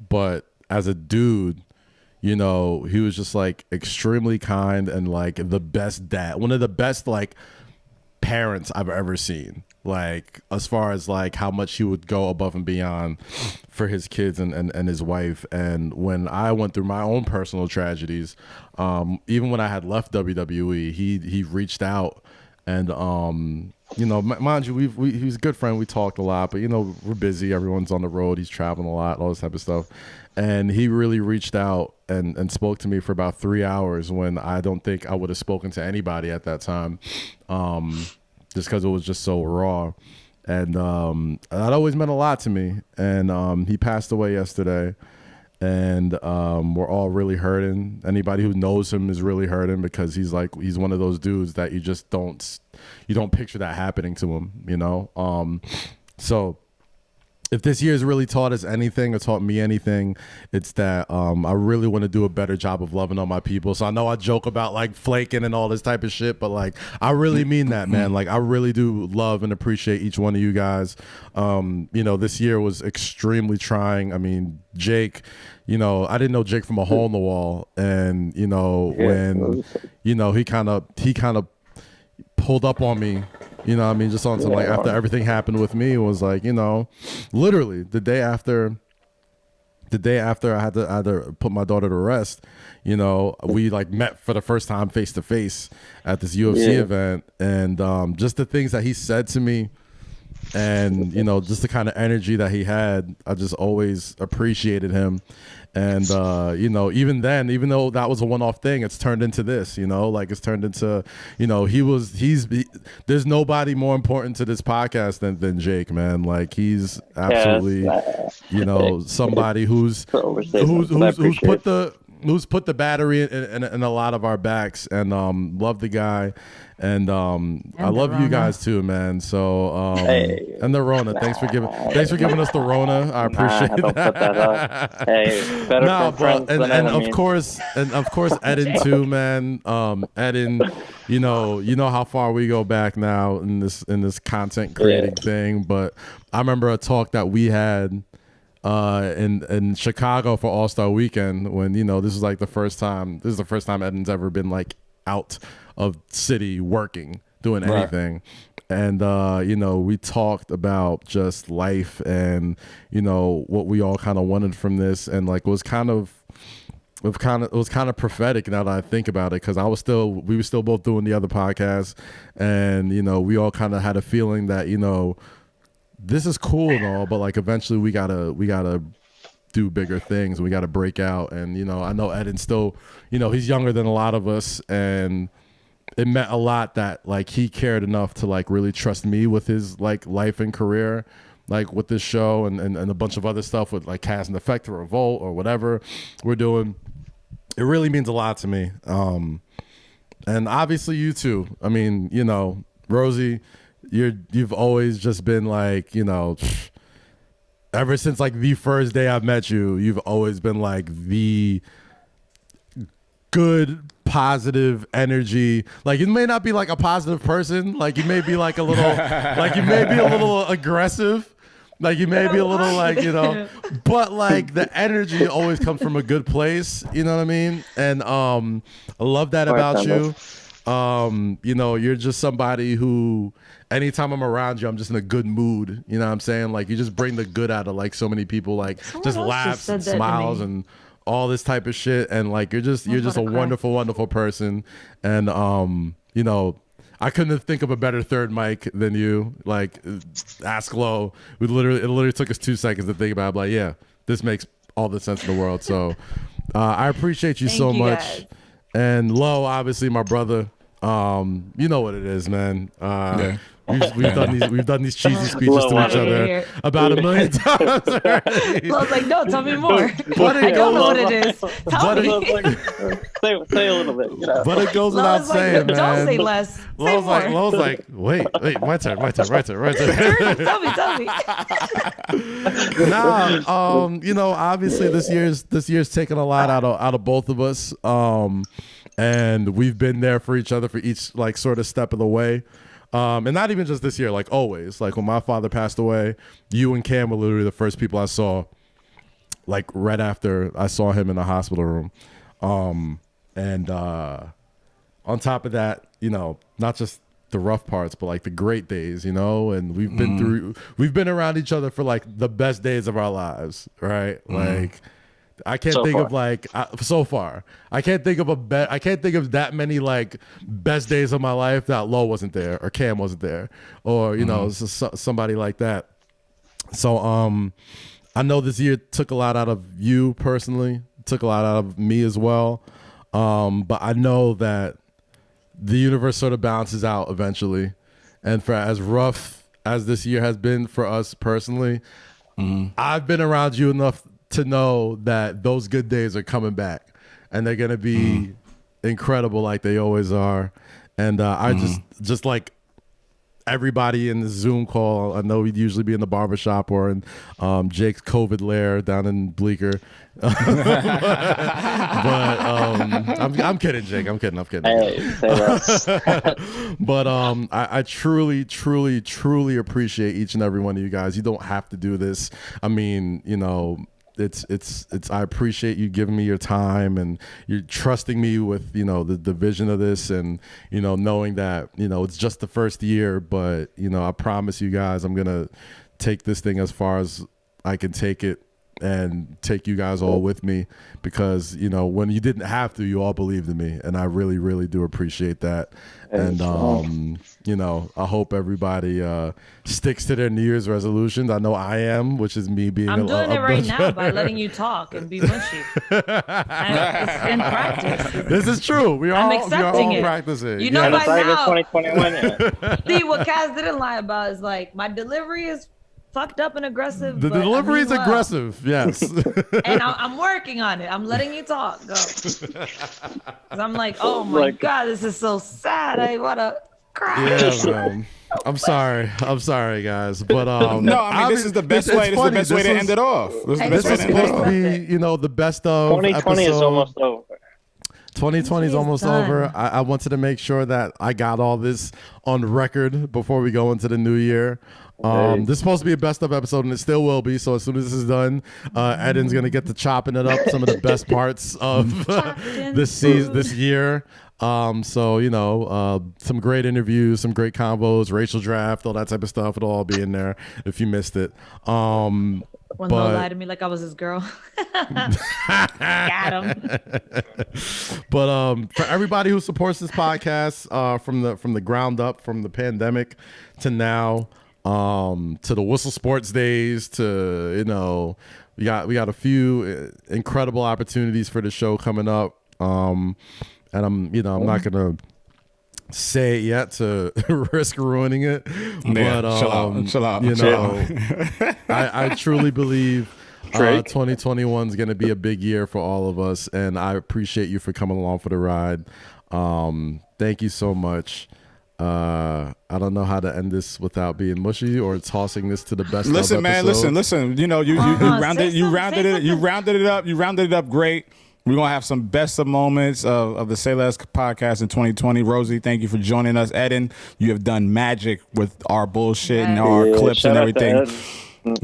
but as a dude. He was just like extremely kind and like the best dad, one of the best like parents I've ever seen. Like as far as like how much he would go above and beyond for his kids and his wife. And when I went through my own personal tragedies, even when I had left WWE, he reached out and mind you, he's a good friend. We talked a lot, but we're busy. Everyone's on the road. He's traveling a lot, all this type of stuff. And he really reached out and spoke to me for about 3 hours when I don't think I would have spoken to anybody at that time, just because it was just so raw. And that always meant a lot to me. And he passed away yesterday. And we're all really hurting. Anybody who knows him is really hurting because he's one of those dudes that you just don't picture that happening to him, So if this year has really taught us anything or taught me anything, it's that I really want to do a better job of loving on my people. So I know I joke about like flaking and all this type of shit, but like I really mean that, man. Like I really do love and appreciate each one of you guys. This year was extremely trying. I mean, Jake, I didn't know Jake from a hole in the wall, and when he kind of pulled up on me. Just on some after everything happened with me, it was like, literally the day after I had to put my daughter to rest, we like met for the first time face to face at this UFC event, and just the things that he said to me, and just the kind of energy that he had, I just always appreciated him. And even then, even though that was a one-off thing, it's turned into this, it's turned into, there's nobody more important to this podcast than Jake, man. Like he's absolutely, somebody who's put the battery in a lot of our backs, and love the guy, and I love you guys too, man. So and the Rona, thanks for giving us the Rona. I appreciate that. Put that up. Hey, better friends than enemies. Of course Eddin too, man. Eddin, you know how far we go back now in this content creating thing, but I remember a talk that we had in Chicago for All-Star Weekend when this is the first time Eddin's ever been like out of city working doing anything. And we talked about just life and what we all kind of wanted from this, and like it was kind of prophetic now that I think about it, because we were still both doing the other podcast, and we all kind of had a feeling that this is cool and all, but like eventually we gotta do bigger things. We gotta break out. And I know Eddin still, he's younger than a lot of us, and it meant a lot that like he cared enough to like really trust me with his like life and career, like with this show and a bunch of other stuff with like Cast and Effect or Revolt or whatever we're doing. It really means a lot to me. And obviously you too. I mean, Rosy, you've always just been like, ever since like the first day I've met you, you've always been like the good, positive energy. Like you may not be like a positive person, like you may be like a little like you may be a little aggressive, like you may be a little like but like the energy always comes from a good place, you know what I mean? And I love that about you. You're just somebody who anytime I'm around you, I'm just in a good mood. You know what I'm saying? Like you just bring the good out of like so many people, like just laughs and smiles and all this type of shit. And like you're just a wonderful, wonderful person. And I couldn't think of a better third mic than you. Like Ask Low. It literally took us 2 seconds to think about it. Like, yeah, this makes all the sense in the world. So I appreciate you so much. Guys. And Low, obviously my brother. You know what it is, man. We've done these cheesy speeches to each other about 1 million times already. I was like, no, tell me more. But I don't know what it is. Tell me. Say a little bit. But it goes without saying, man. Don't say less. Lowe's like, wait, my turn. Tell me. Nah, obviously this year's taken a lot out of both of us. And we've been there for each other for each like sort of step of the way. And not even just this year, like always. Like when my father passed away, you and Cam were literally the first people I saw, like right after I saw him in the hospital room. And on top of that, not just the rough parts, but like the great days, and we've been around each other for like the best days of our lives, right? Like I can't So think far. of like so far. I can't think of I can't think of that many like best days of my life that Low wasn't there or Cam wasn't there or you know somebody like that. So I know this year took a lot out of you personally, took a lot out of me as well. But I know that the universe sort of balances out eventually. And for as rough as this year has been for us personally, I've been around you enough to know that those good days are coming back and they're going to be incredible like they always are. And I just like everybody in the Zoom call, I know we'd usually be in the barbershop or in Jake's COVID lair down in Bleecker. but I'm kidding, Jake. I'm kidding. Hey, say less. But I truly, truly, truly appreciate each and every one of you guys. You don't have to do this. I mean, you know, it's I appreciate you giving me your time and you're trusting me with, you know, the vision of this and, you know, knowing that, you know, it's just the first year, but, you know, I promise you guys I'm going to take this thing as far as I can take it and take you guys all with me because, you know, when you didn't have to, you all believed in me and I really, really do appreciate that. And, you know, I hope everybody sticks to their New Year's resolutions. I know I am, which is me being I'm doing it right now by letting you talk and be mushy. It's in practice. This is true. We are all it. practicing. You know, And by it's not even now, 2021 yet. see, what Kaz didn't lie about is like my delivery is fucked up and aggressive. The but delivery is well. aggressive, yes. And I'm working on it. I'm letting you talk. Go. 'Cause I'm like, oh my God, this is so sad. I want to cry. Yeah, man. I'm sorry, guys, but No, I mean this is the best way. This is the best way to end it off. This was supposed to be, you know, the best of 2020 is almost over. 2020 is almost over. I wanted to make sure that I got all this on record before we go into the new year. This is supposed to be a best of episode, and it still will be. So as soon as this is done, Eddin's gonna get to chopping it up some of the best parts of this year. So you know, some great interviews, some great combos, racial draft, all that type of stuff. It'll all be in there if you missed it. When Lo lied to me like I was his girl. Got him. But for everybody who supports this podcast from the ground up, from the pandemic to now, to the Whistle Sports days, to, you know, we got a few incredible opportunities for the show coming up. And I'm not gonna say it yet to risk ruining it. Yeah, but chill out. You know, I truly believe 2021 is going to be a big year for all of us, and I appreciate you for coming along for the ride. Thank you so much. I don't know how to end this without being mushy or tossing this to the best. Listen, man. Listen. You know, you rounded it up great. We're going to have some best of moments of the Say Less podcast in 2020. Rosy, thank you for joining us. Eddin, you have done magic with our bullshit and our clips and everything.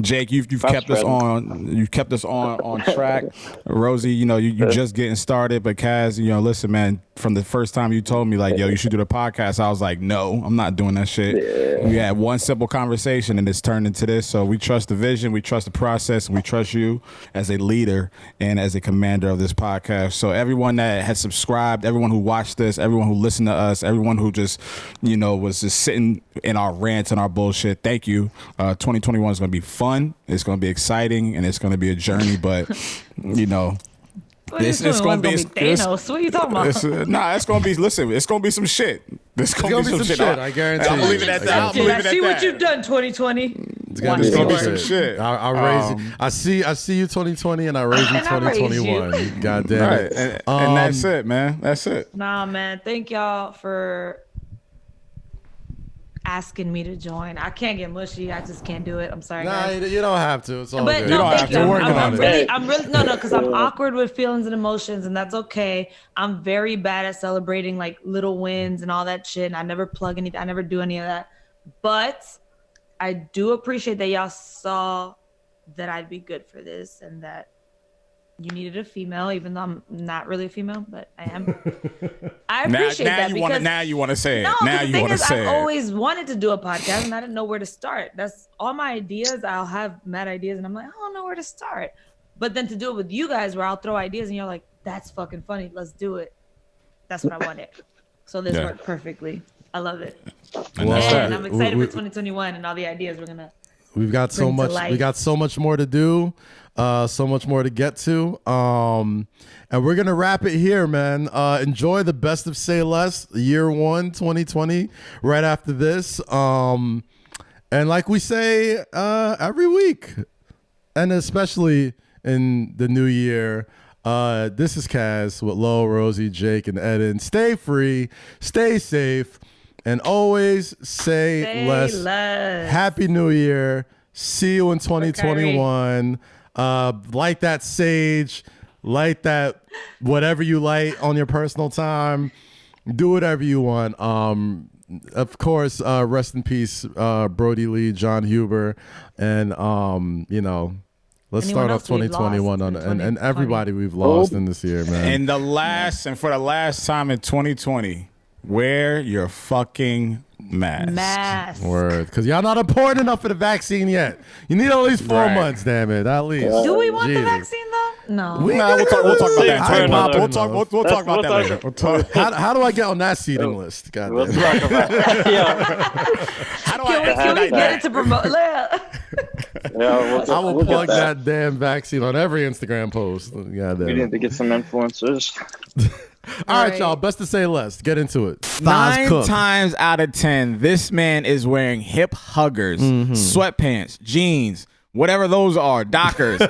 Jake, you've kept us on track. Rosie, you know, you just getting started, but Kaz, you know, listen, man, from the first time you told me like, yo, you should do the podcast, I was like, no, I'm not doing that shit. Yeah. We had one simple conversation and it's turned into this. So we trust the vision, we trust the process, and we trust you as a leader and as a commander of this podcast. So everyone that has subscribed, everyone who watched this, everyone who listened to us, everyone who just, you know, was just sitting in our rants and our bullshit, thank you. 2021 is going to be fun. It's going to be exciting, and it's going to be a journey. But you know, it's going to be Thanos. What are you talking about? It's going to be. Listen, it's going to be some shit. It's going to be some shit. I guarantee. I'll believe it at that. I see what you've done, 2020. It's going to be some shit. I'll raise you. I see you 2020, and I raise you 2021. God damn it. And that's it, man. That's it. Nah, man. Thank y'all for asking me to join. I can't get mushy. I just can't do it. I'm sorry, guys. You don't have to. It's all but good. No, thank you. I'm really because I'm awkward with feelings and emotions, and that's okay. I'm very bad at celebrating like little wins and all that shit. And I never plug anything. I never do any of that. But I do appreciate that y'all saw that I'd be good for this and that you needed a female, even though I'm not really a female, but I am. I appreciate that because now you want to say it. No, now the you thing want to is, say I've it. always wanted to do a podcast, and I didn't know where to start. That's all my ideas. I'll have mad ideas, and I'm like, I don't know where to start. But then to do it with you guys, where I'll throw ideas and you're like, "That's fucking funny. Let's do it." That's what I wanted. So this worked perfectly. I love it. And I'm excited for 2021 and all the ideas we're gonna. We've got so much. We got so much more to do. So much more to get to. And we're gonna wrap it here, man. Enjoy the best of Say Less, year 1, 2020. Right after this. And like we say every week, and especially in the new year. This is Kaz with Low, Rosy, Jake, and Eddin. Stay free, stay safe, and always say less. Happy New Year. See you in 2021. Light that sage, light that whatever you light on your personal time. Do whatever you want. Of course, rest in peace, Brody Lee, John Huber, and let's start off 2021 on and everybody we've lost in this year, man. And for the last time in 2020, wear your fucking mask. Word, because y'all not important enough for the vaccine yet. You need at least 4 months, damn it, at least. Do we want the vaccine though? No. We'll talk about that. We'll talk about that later. How do I get on that seating list? God We'll damn. talk about How do Can we get it to promote? I will plug that damn vaccine on every Instagram post. God damn. We need to get some influencers. All right, y'all. Best to say less. Get into it. 9 times out of 10, this man is wearing hip huggers, sweatpants, jeans, whatever those are, Dockers.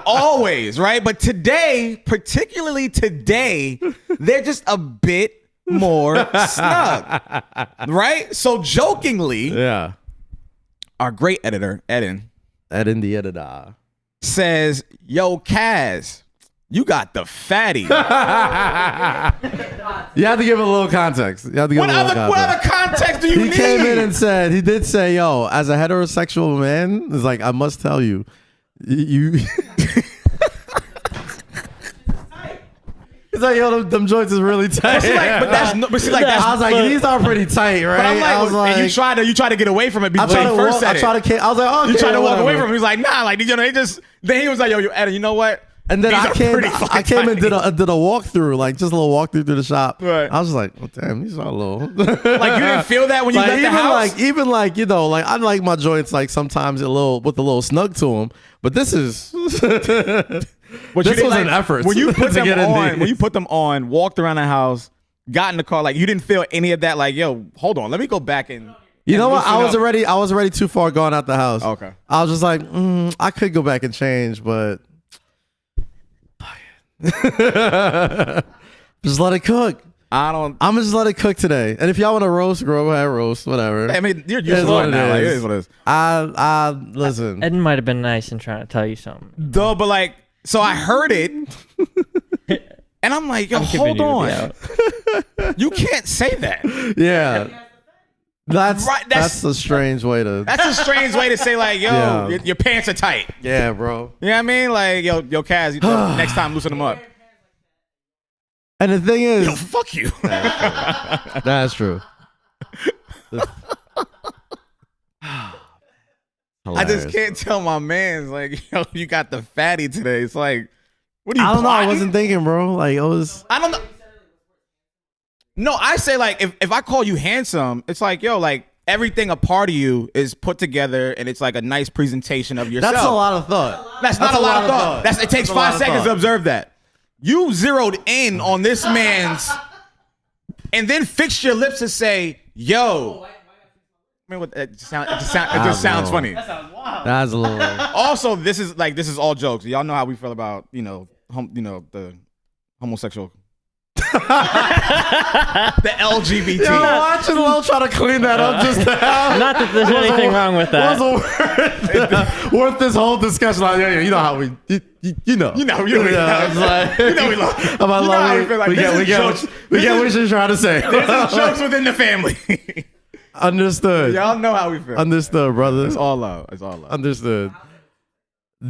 Always, right? But today, particularly today, they're just a bit more snug. Right? So jokingly, our great editor, Eddin the editor, says, "Yo, Kaz, you got the fatty." You have to give it a little context. What other context do you need? He came in and said, he did say, yo, as a heterosexual man, it's like, I must tell you, you. He's like, yo, them joints is really tight. I was like, these are pretty tight, right? But I'm like, I was like, and you try to get away from it before I you first said it. I was like, oh, you try to walk away from it. He's like, nah, like, they just. Then he was like, yo, Eddin, you know what? And then I came and did a walkthrough, like just a little walkthrough through the shop. Right. I was just like, oh damn, these are low. Like you didn't feel that when you left the house? Even I like my joints like sometimes with a little snug to them. But this is this was an effort. When you put them on, walked around the house, got in the car, like you didn't feel any of that. Like, yo, hold on, let me go back and. You know what? I was already too far gone out the house. Okay. I was just like, I could go back and change, but. Just let it cook. I'm gonna just let it cook today. And if y'all want to roast, go ahead, roast, whatever. I mean, you're used to it now. Like, it is what it is. I listen. Eddin might have been nice and trying to tell you something. Duh, but like, so I heard it, and I'm like, yo, hold on. You can't say that. Yeah. That's a strange way to. That's a strange way to say like, yo, your pants are tight. Yeah, bro. You know what I mean? Like, yo, Kaz, next time loosen them up. And the thing is, yo, fuck you. That's true. I just can't tell my man's like, yo, you got the fatty today. It's like, what are you? I don't know. I wasn't thinking, bro. Like, it was. I don't know. No, I say like if I call you handsome, it's like, yo, like everything a part of you is put together and it's like a nice presentation of yourself. That's a lot of thought. That's not a lot of thought. It takes 5 seconds to observe that. You zeroed in on this man's and then fixed your lips to say, yo. I mean, it just sounds funny. That sounds wild. That's a little. Also, this is all jokes. Y'all know how we feel about, the homosexual. The LGBT. Yo, watching Lo try to clean that up just now. Not that there's anything wrong with that. Worth this whole discussion. Like, you know how we, you know. We love. We get what you're trying to say. There's jokes within the family. Understood. Y'all know how we feel. Understood, brother. It's all love. Understood.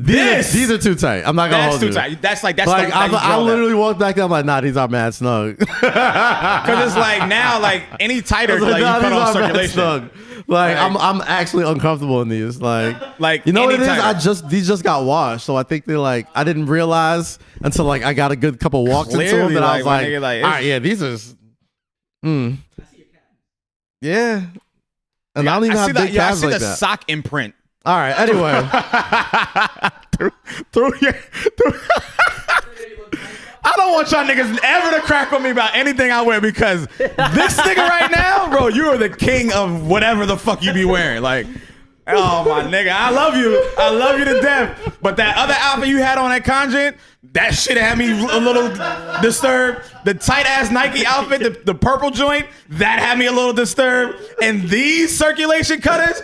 These are too tight. I'm not gonna hold too you. tight. That's like I literally walked back there. I'm like, nah, these are mad snug. Because it's like now, like any tighter, like nah, you put these on are mad circulation. snug. Like I'm actually uncomfortable in these. Like you know what it is? tighter. These just got washed, so I think they're like I didn't realize until like I got a good couple walks into them that I was like, all right, yeah, these are. Yeah, and I don't even have big calves like that. I see the sock imprint. All right. Anyway, I don't want y'all niggas ever to crack on me about anything I wear because this nigga right now, bro, you are the king of whatever the fuck you be wearing. Like, oh my nigga, I love you to death. But that other outfit you had on at Conjent, that shit had me a little disturbed. The tight ass Nike outfit, the purple joint, that had me a little disturbed. And these circulation cutters,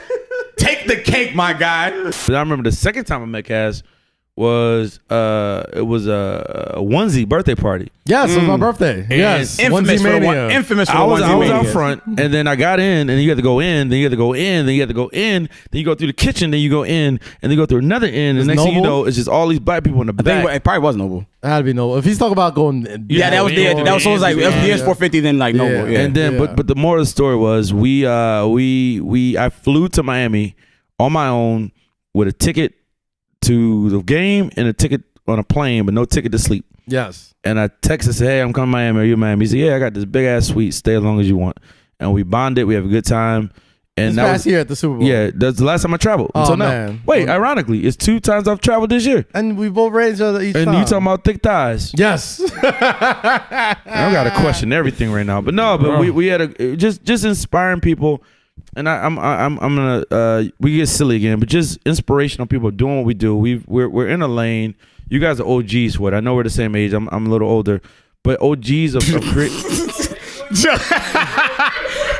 take the cake, my guy. I remember the second time I met Kaz was it was a onesie birthday party. yes, it was my birthday. Yes, Infamous Onesie for Mania. infamous for I was onesie out mania. front, and then I got in, and you had to go in, then you had to go in, then you had to go in, then you go through the kitchen, then you go in, and then you go through another in, and next thing you know, it's just all these black people in the I think back. it probably was Noble. That had to be Noble. If he's talking about going, Yeah, that was yeah, that was always like FBS 450, then like Noble. Yeah. And then, but the moral of the story was I flew to Miami on my own with a ticket to the game and a ticket on a plane, but no ticket to sleep. yes. And I texted, said, hey, I'm coming to Miami. Are you in Miami? He said, yeah, I got this big ass suite. Stay as long as you want. And we bonded. We have a good time. And This that past was year at the Super Bowl. yeah, that's the last time I traveled Oh, until now. man. Wait, ironically, it's 2 times I've traveled this year. And we both raised each other each And time. you talking about thick thighs? Yes. I got to question everything right now, but no, but we had just inspiring people, and I'm gonna we get silly again, but just inspirational people doing what we do. We're in a lane. You guys are OGs for it. I know we're the same age. I'm a little older, but OGs of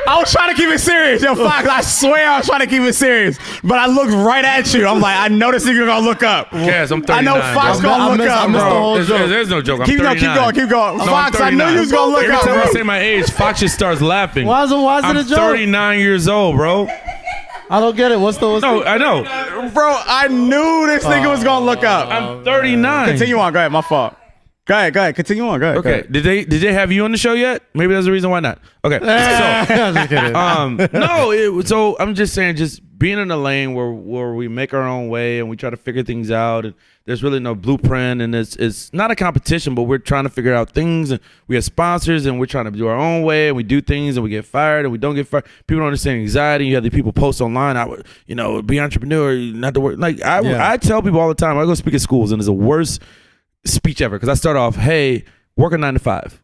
I was trying to keep it serious. Yo, Fox, I swear I was trying to keep it serious. But I looked right at you. I'm like, I know this nigga gonna look up. Yes, I'm 39. I know Fox bro. gonna look up, bro. There's no joke. I'm 39. Keep going. No, Fox, I'm I knew you was gonna look Every up, time bro. I say my age, Fox just starts laughing. Why is it I'm a joke? 39 years old, bro. I don't get it. What's No, the I know. Bro, I knew this nigga was gonna look up. I'm 39. Continue on. Go ahead. My fault. Go ahead. Continue on. Go ahead. Okay. Did they have you on the show yet? Maybe that's the reason why not. Okay. So, Just kidding. so I'm just saying, just being in a lane where we make our own way and we try to figure things out, and there's really no blueprint, and it's not a competition, but we're trying to figure out things, and we have sponsors, and we're trying to do our own way, and we do things, and we get fired, and we don't get fired. People don't understand anxiety. You have the people post online, I would, be entrepreneur, not to work. Like I tell people all the time, I go speak at schools, and it's the worst speech ever, because I start off, hey, work a 9 to 5.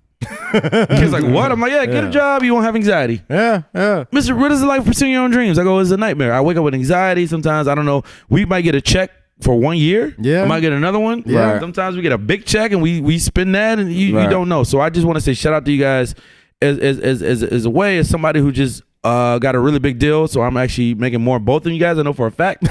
Kids like, what? I'm like, yeah, get a job, you won't have anxiety. Yeah. Mr. What is it like pursuing your own dreams? I go, it's a nightmare. I wake up with anxiety sometimes. I don't know. We might get a check for 1 year. Yeah. I might get another one. Yeah. Right. Sometimes we get a big check and we spend that, and you don't know. So I just want to say shout out to you guys as a way, as somebody who just got a really big deal. So I'm actually making more both of you guys. I know for a fact.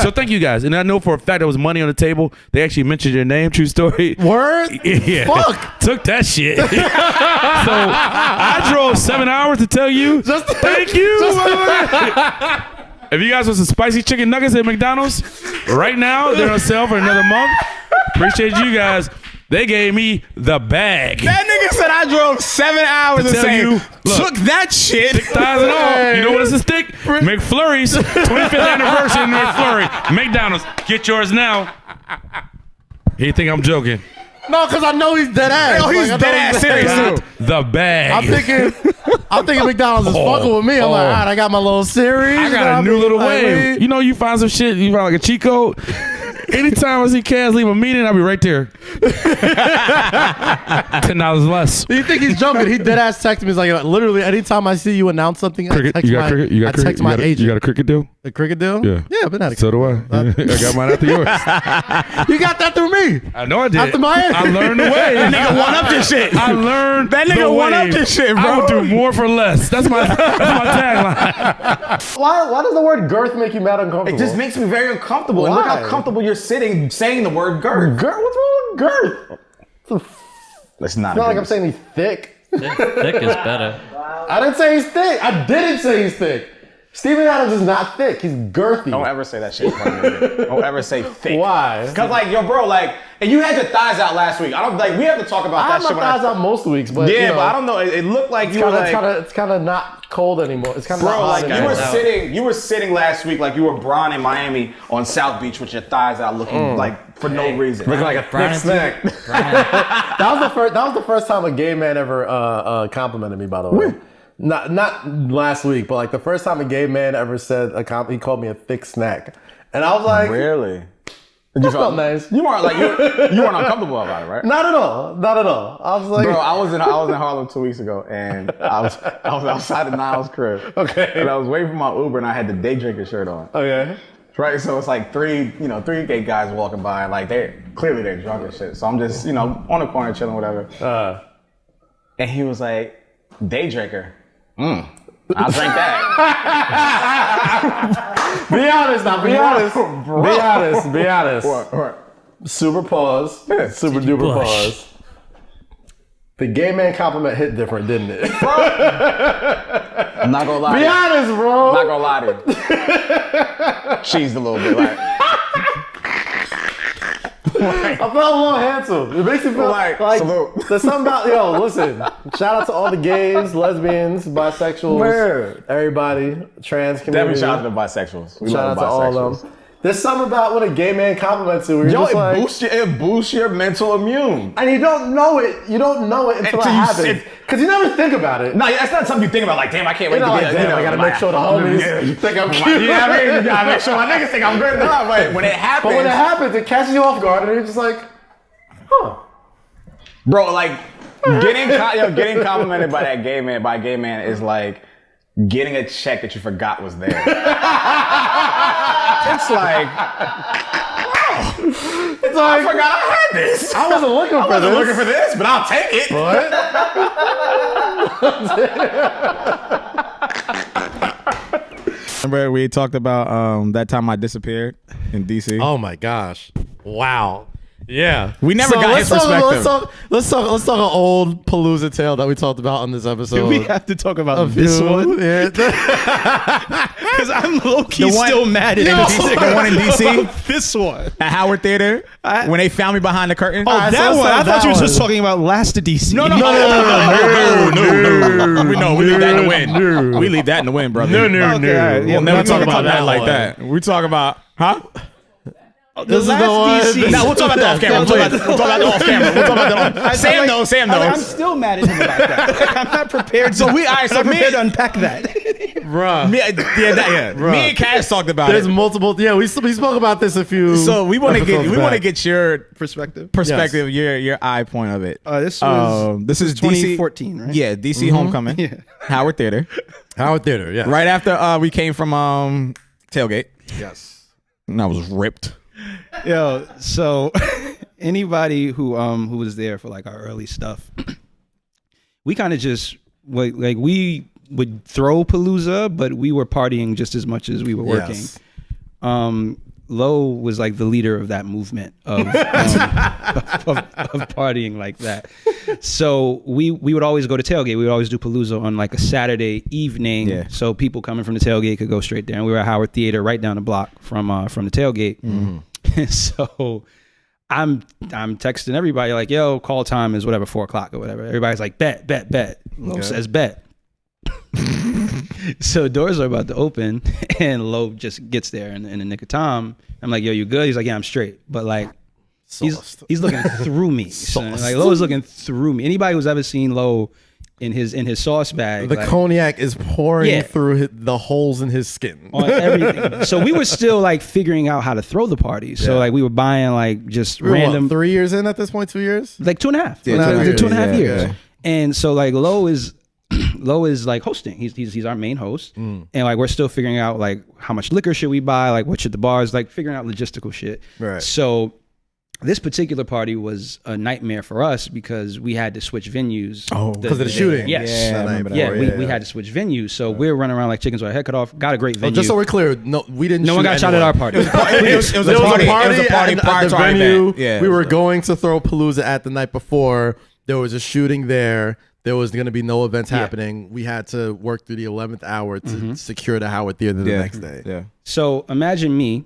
So thank you guys. And I know for a fact there was money on the table. They actually mentioned your name. True story. Word? Yeah. Fuck. Took that shit. So I drove 7 hours to tell you. Thank you. If you guys want some spicy chicken nuggets at McDonald's, right now they're on sale for another month. Appreciate you guys. They gave me the bag. That nigga said I drove 7 hours and say, took that shit. Thighs and all. You know what is a stick? McFlurry's 25th anniversary in McFlurry. McDonald's. Get yours now. He think I'm joking. No, because I know he's dead ass. Yo, he's Like, I know dead ass serious Got too. the bag. I'm thinking McDonald's is fucking with me. I'm like, all right, I got my little series. I got a new little wave. You know, you find some shit, you find like a cheat code. Anytime I see Kaz leave a meeting, I'll be right there. $10 less. Do you think he's joking? He dead ass texted me. He's like, literally, anytime I see you announce something, Cricket, I text you got cricket? You got I cricket? text my agent. You got a cricket deal? A cricket deal? Yeah. Yeah, I've been at a So do I. I got mine after yours. You got that through me. I know I did. After my I learned the way. That nigga one up this shit. I learned That nigga the one up wave. this shit, bro. I will do more for less. That's my tagline. Why does the word girth make you mad uncomfortable? It just makes me very uncomfortable. And look Why? how comfortable you're sitting saying the word girth. Girth? What's wrong with girth? That's not It's not like I'm saying he's thick. Thick is better. I didn't say he's thick. I didn't say he's thick. Steven Adams is not thick. He's girthy. Don't ever say that shit in front of me. Don't ever say thick. Why? Because like, yo, bro, like, and you had your thighs out last week. I don't like. We have to talk about I that have shit. my thighs out most weeks, but yeah, you know, but I don't know. It looked like you were like, it's kind of not cold anymore. It's kind of bro, not hot like anymore. you were sitting last week like you were Braun in Miami on South Beach with your thighs out, looking like for no reason. Looking like a thick snack. That was the first time a gay man ever complimented me. By the way. Not last week, but like the first time a gay man ever said he called me a thick snack, and I was like, really? That felt nice. You weren't like you weren't uncomfortable about it, right? Not at all. Not at all. I was like, bro, I was in Harlem 2 weeks ago, and I was outside of Niles' crib. Okay. And I was waiting for my Uber, and I had the day drinker shirt on. Okay. Right, so it's like three gay guys walking by, like they're drunk and shit. So I'm just on the corner chilling, whatever. And he was like, day drinker. I'll drink that. Be honest now. Be honest. Be honest. What? Super pause. Super duper pause. The gay man compliment hit different, didn't it? I'm not gonna lie. Be honest, bro. I'm not gonna lie to you. Cheesed a little bit, like. I felt a little handsome. It makes me feel like salute. There's something about listen. Shout out to all the gays, lesbians, bisexuals, everybody, trans community. Definitely shout out to the bisexuals. We shout out love to all of them. There's something about when a gay man compliments you. It boosts your mental immune. And you don't know it. You don't know it until it happens. Because you never think about it. No, that's not something you think about. Like, damn, I can't wait to get. Damn, I gotta make sure the homies think I'm cute. Yeah, I mean, you gotta make sure my niggas think I'm good. No, but when it happens, it catches you off guard, and you're just like, huh, bro. Like getting complimented by a gay man is like getting a check that you forgot was there. It's like, I forgot I had this. I wasn't looking for this. But I'll take it. Remember we talked about that time I disappeared in DC? Oh my gosh. Wow. Yeah. We never got his perspective. Let's talk an old Palooza tale that we talked about on this episode. Do we have to talk about this one? Yeah. Because I'm low-key still mad at The one in DC? This one. At Howard Theater? When they found me behind the curtain? Oh, that one. I thought you were just talking about last DC. No. We leave that in the wind. We leave that in the wind, brother. No. We'll never talk about that like that. We talk about, huh? This is the one. No, we'll talk about that off camera. We'll talk about that off camera. Sam knows. I'm still mad at him about that. I'm not prepared. So I'm prepared to unpack that. Bruh. Me and Cass talked about There's it. multiple. Yeah, we spoke about this a few. So we want to get your Perspective. your eye point of it. This was this is 2014, DC, right? Yeah, DC Homecoming. Yeah. Howard Theater. Howard Theater. Yeah. Right after we came from tailgate. Yes. And I was ripped. Yo, so anybody who was there for like our early stuff, we kind of just like we would throw Palooza, but we were partying just as much as we were working. Yes. Low was like the leader of that movement of partying like that. So we would always go to tailgate. We would always do Palooza on like a Saturday evening. Yeah. So people coming from the tailgate could go straight there. And we were at Howard Theater right down the block from the tailgate. Mm-hmm. So I'm texting everybody like, yo, call time is whatever, 4:00 or whatever. Everybody's like, bet. Low says bet. So doors are about to open and Low just gets there in the nick of time. I'm like, yo, you good? He's like, yeah, I'm straight. But like, he's looking through me. Like Low is looking through me. Anybody who's ever seen Low in his sauce bag, the cognac is pouring through the holes in his skin. On everything. So we were still like figuring out how to throw the party. So like we were buying like just random. What, 3 years in at this point? 2 years? Like 2.5. Yeah, 2.5 years. Yeah. And so like Low is like hosting. He's our main host, and like we're still figuring out like how much liquor should we buy, like what should the bars, like figuring out logistical shit. Right. So this particular party was a nightmare for us because we had to switch venues. Oh, because of the shooting. Yes. We had to switch venues. So we're running around like chickens with our head cut off. Got a great venue. Just so we're clear, no, we didn't. No one got shot at our party. It was a party prior to our venue. event. Yeah. We were going to throw Palooza at the night before. There was a shooting there. there was going to be no events happening. We had to work through the 11th hour to secure the Howard Theater the next day. Yeah. So imagine me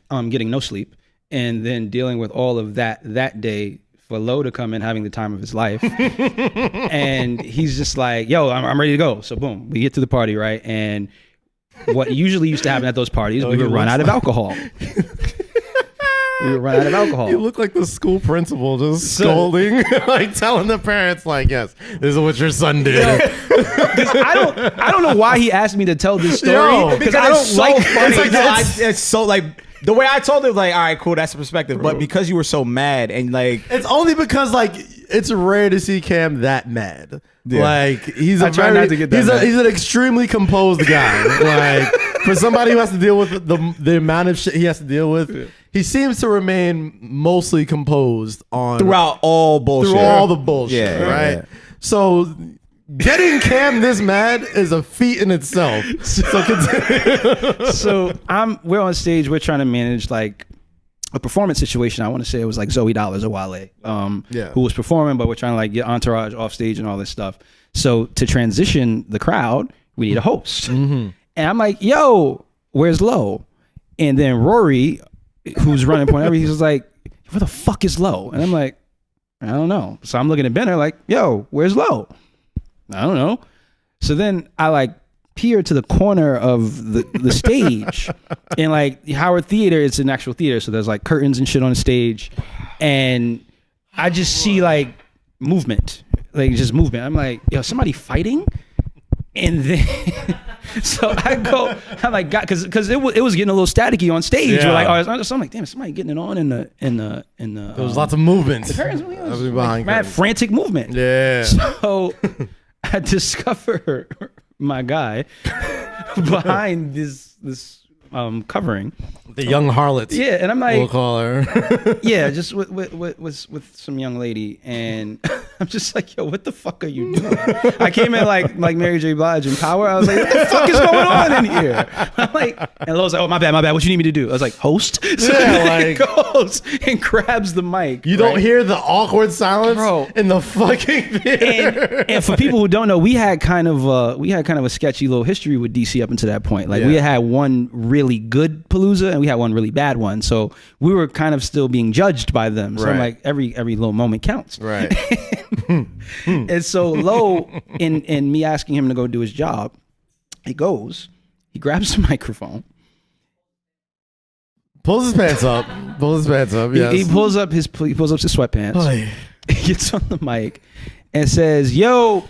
getting no sleep and then dealing with all of that day for Low to come in having the time of his life. And he's just like, yo, I'm ready to go. So boom, we get to the party, right? And what usually used to happen at those parties, we would run out of alcohol. We would run out of alcohol. You look like the school principal just scolding, like telling the parents, like, yes, this is what your son did. I don't know why he asked me to tell this story because I don't like funny. It's so like the way I told it was like, all right, cool, that's the perspective. But because you were so mad and like, it's only because like it's rare to see Cam that mad. Yeah. Like he's a he's an extremely composed guy. Like for somebody who has to deal with the amount of shit he has to deal with, he seems to remain mostly composed on throughout all bullshit. Through all the bullshit, right? Yeah. So getting Cam this mad is a feat in itself. So we're on stage, we're trying to manage like a performance situation. I want to say it was like Zoe Dollars or Wale, who was performing, but we're trying to like get Entourage off stage and all this stuff. So to transition the crowd, we need a host. And I'm like, yo, where's Low? And then Rory, who's running point everything, he's like, where the fuck is Low? And I'm like, I don't know. So I'm looking at Benner like, yo, where's Low? I don't know. So then I like peer to the corner of the stage, and like Howard Theater, it's an actual theater, so there's like curtains and shit on the stage, and I just see like movement, like just movement. I'm like, yo, somebody fighting? And then so I go, I'm like, God, because it was getting a little staticky on stage. Yeah. We're like, so I'm like, damn, somebody getting it on in the. There was lots of movement. The curtains, like, mad frantic movement. Yeah. So I discover my guy behind this covering, the young harlot. Yeah, and I'm like, we'll call her. Yeah, just with some young lady, and I'm just like, yo, what the fuck are you doing? I came in like Mary J. Blige in Power. I was like, what the fuck is going on in here? I'm like, and Lo's like, oh, my bad. What you need me to do? I was like, host. So he goes and grabs the mic. You don't hear the awkward silence in the fucking theater. And for people who don't know, we had kind of a sketchy little history with DC up until that point. Like we had one really good Palooza and we had one really bad one. So we were kind of still being judged by them. So I'm like, every little moment counts. Right. And so Lo, in me asking him to go do his job, he grabs the microphone, pulls his pants up. Yes. He pulls up his sweatpants. He gets on the mic and says, yo,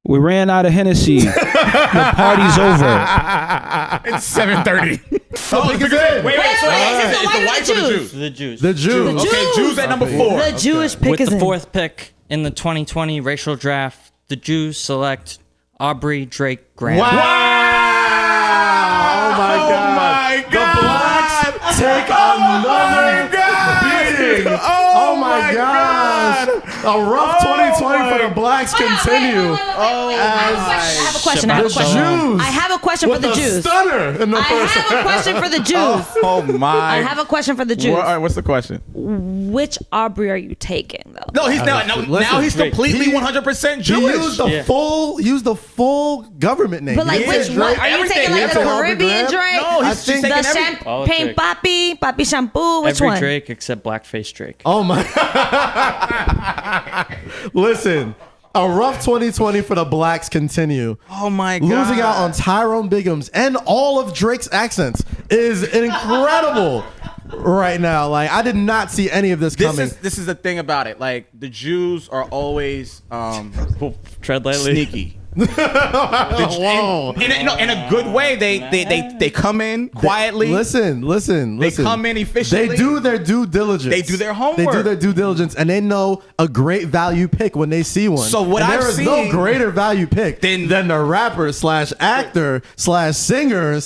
we ran out of Hennessy. The party's over. It's 7:30. Wait. Is the whites or the Jews? The Jews. The Jews. Okay, Jews at number 4. The Jewish pick With is the in. 4th pick in the 2020 racial draft, the Jews select Aubrey Drake Graham. Wow! Oh my God! The Blacks take another beating. Oh my gosh! A rough 2020 for the Blacks continue. I have a question. I have a question for the Jews. Stunner in the first. I have a question for the Jews. Oh my! I have a question for the Jews. All right, what's the question? Which Aubrey are you taking, though? No, he's not. Now he's completely 100% Jewish. He used the full government name. But like, which one? Are you taking like the Caribbean drink? No, he's just taking the champagne Papi shampoo. Which Every one? Drake except Blackface Drake. Oh my! Listen, a rough 2020 for the Blacks continue. Oh my God! Losing out on Tyrone Biggums and all of Drake's accents is incredible right now. Like, I did not see any of this coming. This is the thing about it. Like, the Jews are always Tread lightly. sneaky. Whoa. In a good way. They come in quietly. Listen. They come in efficiently. They do their due diligence. They do their homework. And they know a great value pick when they see one. So what there is no greater value pick than the rapper / actor / singer /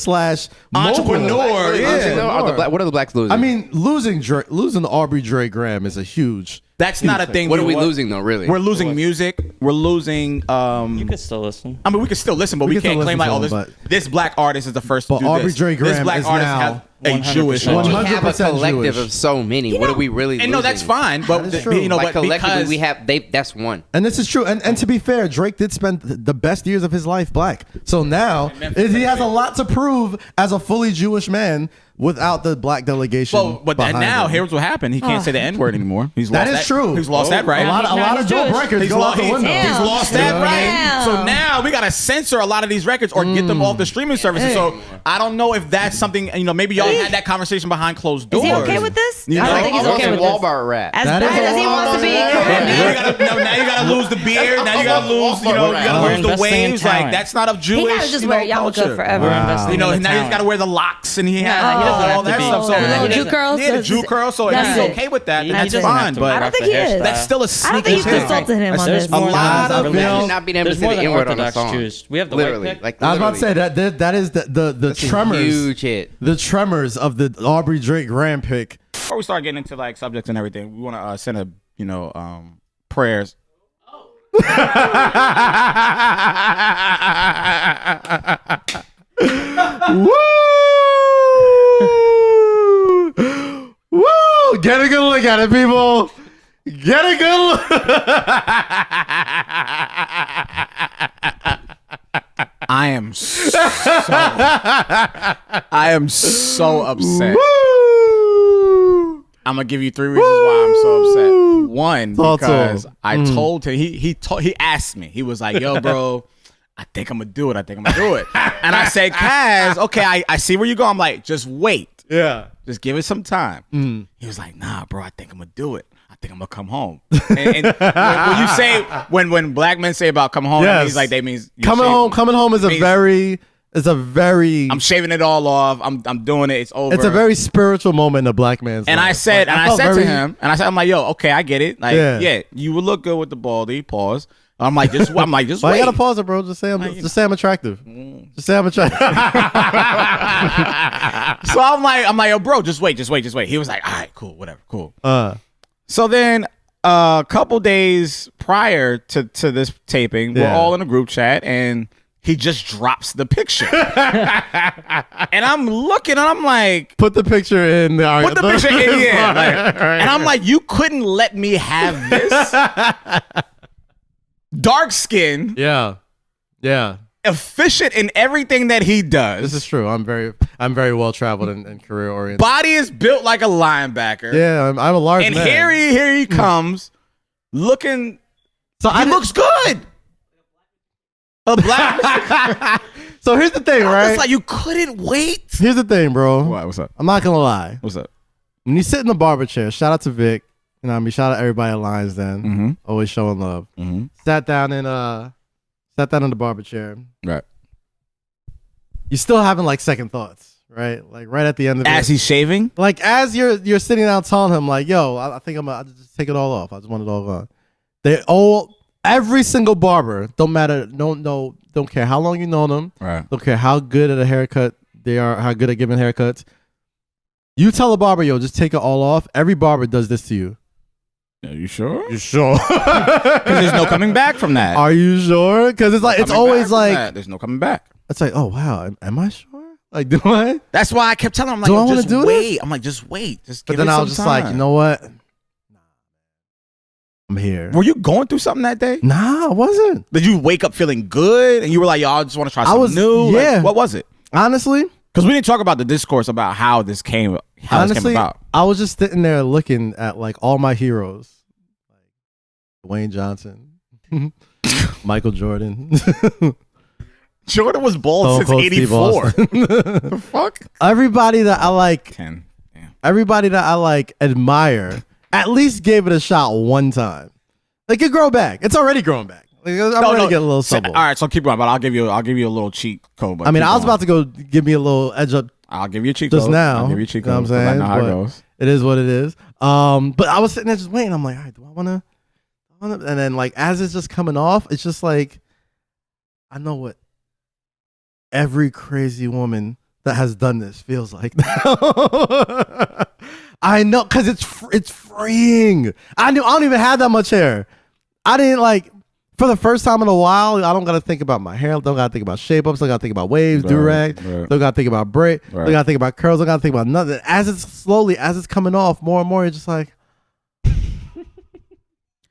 entrepreneur. What are the Blacks losing? I mean, losing the Aubrey Drake Graham is a huge That's not a thing. What are we losing though? Really, we're losing music. We're losing. You could still listen. I mean, we can still listen, but we can't claim like, this black artist is the first to do Aubrey this. Drake This Graham black is artist now has a Jewish. we have a 100% collective Jewish. of so many. What are we really losing? And no, that's fine. But That is true. you know, like but collectively, because we have that's one. And this is true. And to be fair, Drake did spend the best years of his life black. So now he has a lot to prove as a fully Jewish man without the black delegation. Well, but behind now him. here's what happened. He can't say the N-word anymore. He's That lost is true. He's lost that right. A lot of dope records He's go out the window. He's lost that You know what I right. So now we gotta censor a lot of these records or get them off the streaming services. So I don't know if that's something, you know, maybe y'all had that conversation behind closed doors. Is he okay with this? You I know? don't think he's okay with this. Walmart rap. As bad as he wants to be. Now you gotta lose the beard. Now you gotta lose, you know, you gotta We're lose the investing in waves. Like talent. that's not of Jewish. He gotta just you wear know, yarmulke culture. forever. We're investing You know, in the now he's talent. got to wear the locks and he has Nah, he doesn't all have that to stuff. be- So Nah, the he Jew curls, Yeah, the Jew curl. So if that's he's it. okay with that, then He that's doesn't have fine. to But I don't think he is. that's still a I don't sneaky think you thing. consulted him on There's this. more lot than of religion. films- Not being able to There's say more the than N-word on a Orthodox song. Jews. We have the Literally, white pick. like I was about to say that is the tremors, huge hit. the tremors of the Aubrey Drake Graham pick. Before we start getting into like subjects and everything, we want to send a prayers. Woo! Woo! Get a good look at it, people. Get a good look. I am so upset. Woo! I'm gonna give you 3 reasons why I'm so upset. One, Talk to because him. I told him he asked me. He was like, "Yo, bro, I think I'm gonna do it. And I said, "Kaz, okay, I see where you go." I'm like, "Just wait. Yeah. Just give it some time." He was like, "Nah, bro, I think I'm gonna do it. I think I'm gonna come home." And when you say when black men say about come home, that means like they means Coming home is a very I'm shaving it all off. I'm doing it. It's over. It's a very spiritual moment in a black man's And life. I said, Like, I felt said very- to him, I'm like, yo, okay, I get it. Like, yeah, you would look good with the baldy. Pause. I'm like, just Why wait. you gotta pause it, bro? Just say I'm attractive. Just say I'm attractive. So I'm like, yo, bro, just wait. He was like, all right, cool, whatever, cool. So then a couple days prior to this taping, we're all in a group chat and he just drops the picture. And I'm looking and I'm like, Put the picture in the put the picture in here. And I'm like, you couldn't let me have this? Dark skin, Yeah. efficient in everything that he does. This is true. I'm very well traveled and career oriented. Body is built like a linebacker. Yeah, I'm a large And man. here he comes, looking. So He looks good. A black. So here's the thing, right? It's like you couldn't wait. Here's the thing, bro. What's up? I'm not gonna lie. What's up? When you sit in the barber chair, shout out to Vic. You know what I mean? Shout out everybody at Lions Den. Mm-hmm. Always showing love. Mm-hmm. Sat down in the barber chair. Right. You still having like second thoughts, right? Like right at the end of As it. he's shaving. Like as you're sitting down telling him, like, yo, I think I'll just take it all off. I just want it all gone. Every single barber, don't matter, don't care how long you know them, Right. don't care how good at a haircut they are, how good at giving haircuts. You tell a barber, yo, just take it all off. Every barber does this to you. Are you sure? You sure? Because there's no coming back from that. Are you sure? Because it's like it's Coming back always from like that. There's no coming back. it's like, oh wow, am I sure? Like, do I? That's why I kept telling him, Do I like, wanna just do wait. this? I'm like, just wait. Just But give then it I some was just time. like, you know what? I'm here. Were you going through something that day? Nah, I wasn't. Did you wake up feeling good and you were like, yo, I just want to try something was- new? Like, yeah. what was it? Honestly, Because we didn't talk about the discourse about how this came about. I was just sitting there looking at like all my heroes, like Dwayne Johnson, Michael Jordan, Jordan was bald Stone since Cold Steve 84. Austin. The fuck? Everybody that I like, 10. Yeah. everybody that I like admire, at least gave it a shot one time. Like it grow back. It's already growing back. Like, I'm already getting a little supple. All right, so keep going, but I'll give you a little cheat code. But I mean, keep I was going. about to go give me a little edge up I'll give you a cheat just code. now. I'll give you a cheat You know code. what I'm 'cause I saying? know how it But goes. it is what it is. But I was sitting there just waiting. I'm like, all right, do I want to? And then like as it's just coming off, it's just like I know what every crazy woman that has done this feels like now. I know because it's freeing. I don't even have that much hair. I didn't like, for the first time in a while, I don't got to think about my hair. Don't got to think about shape ups. Don't got to think about waves, do-rag. Don't got to think about braid. Don't got to think about curls. Don't got to think about nothing. As it's coming off more and more, you're just like,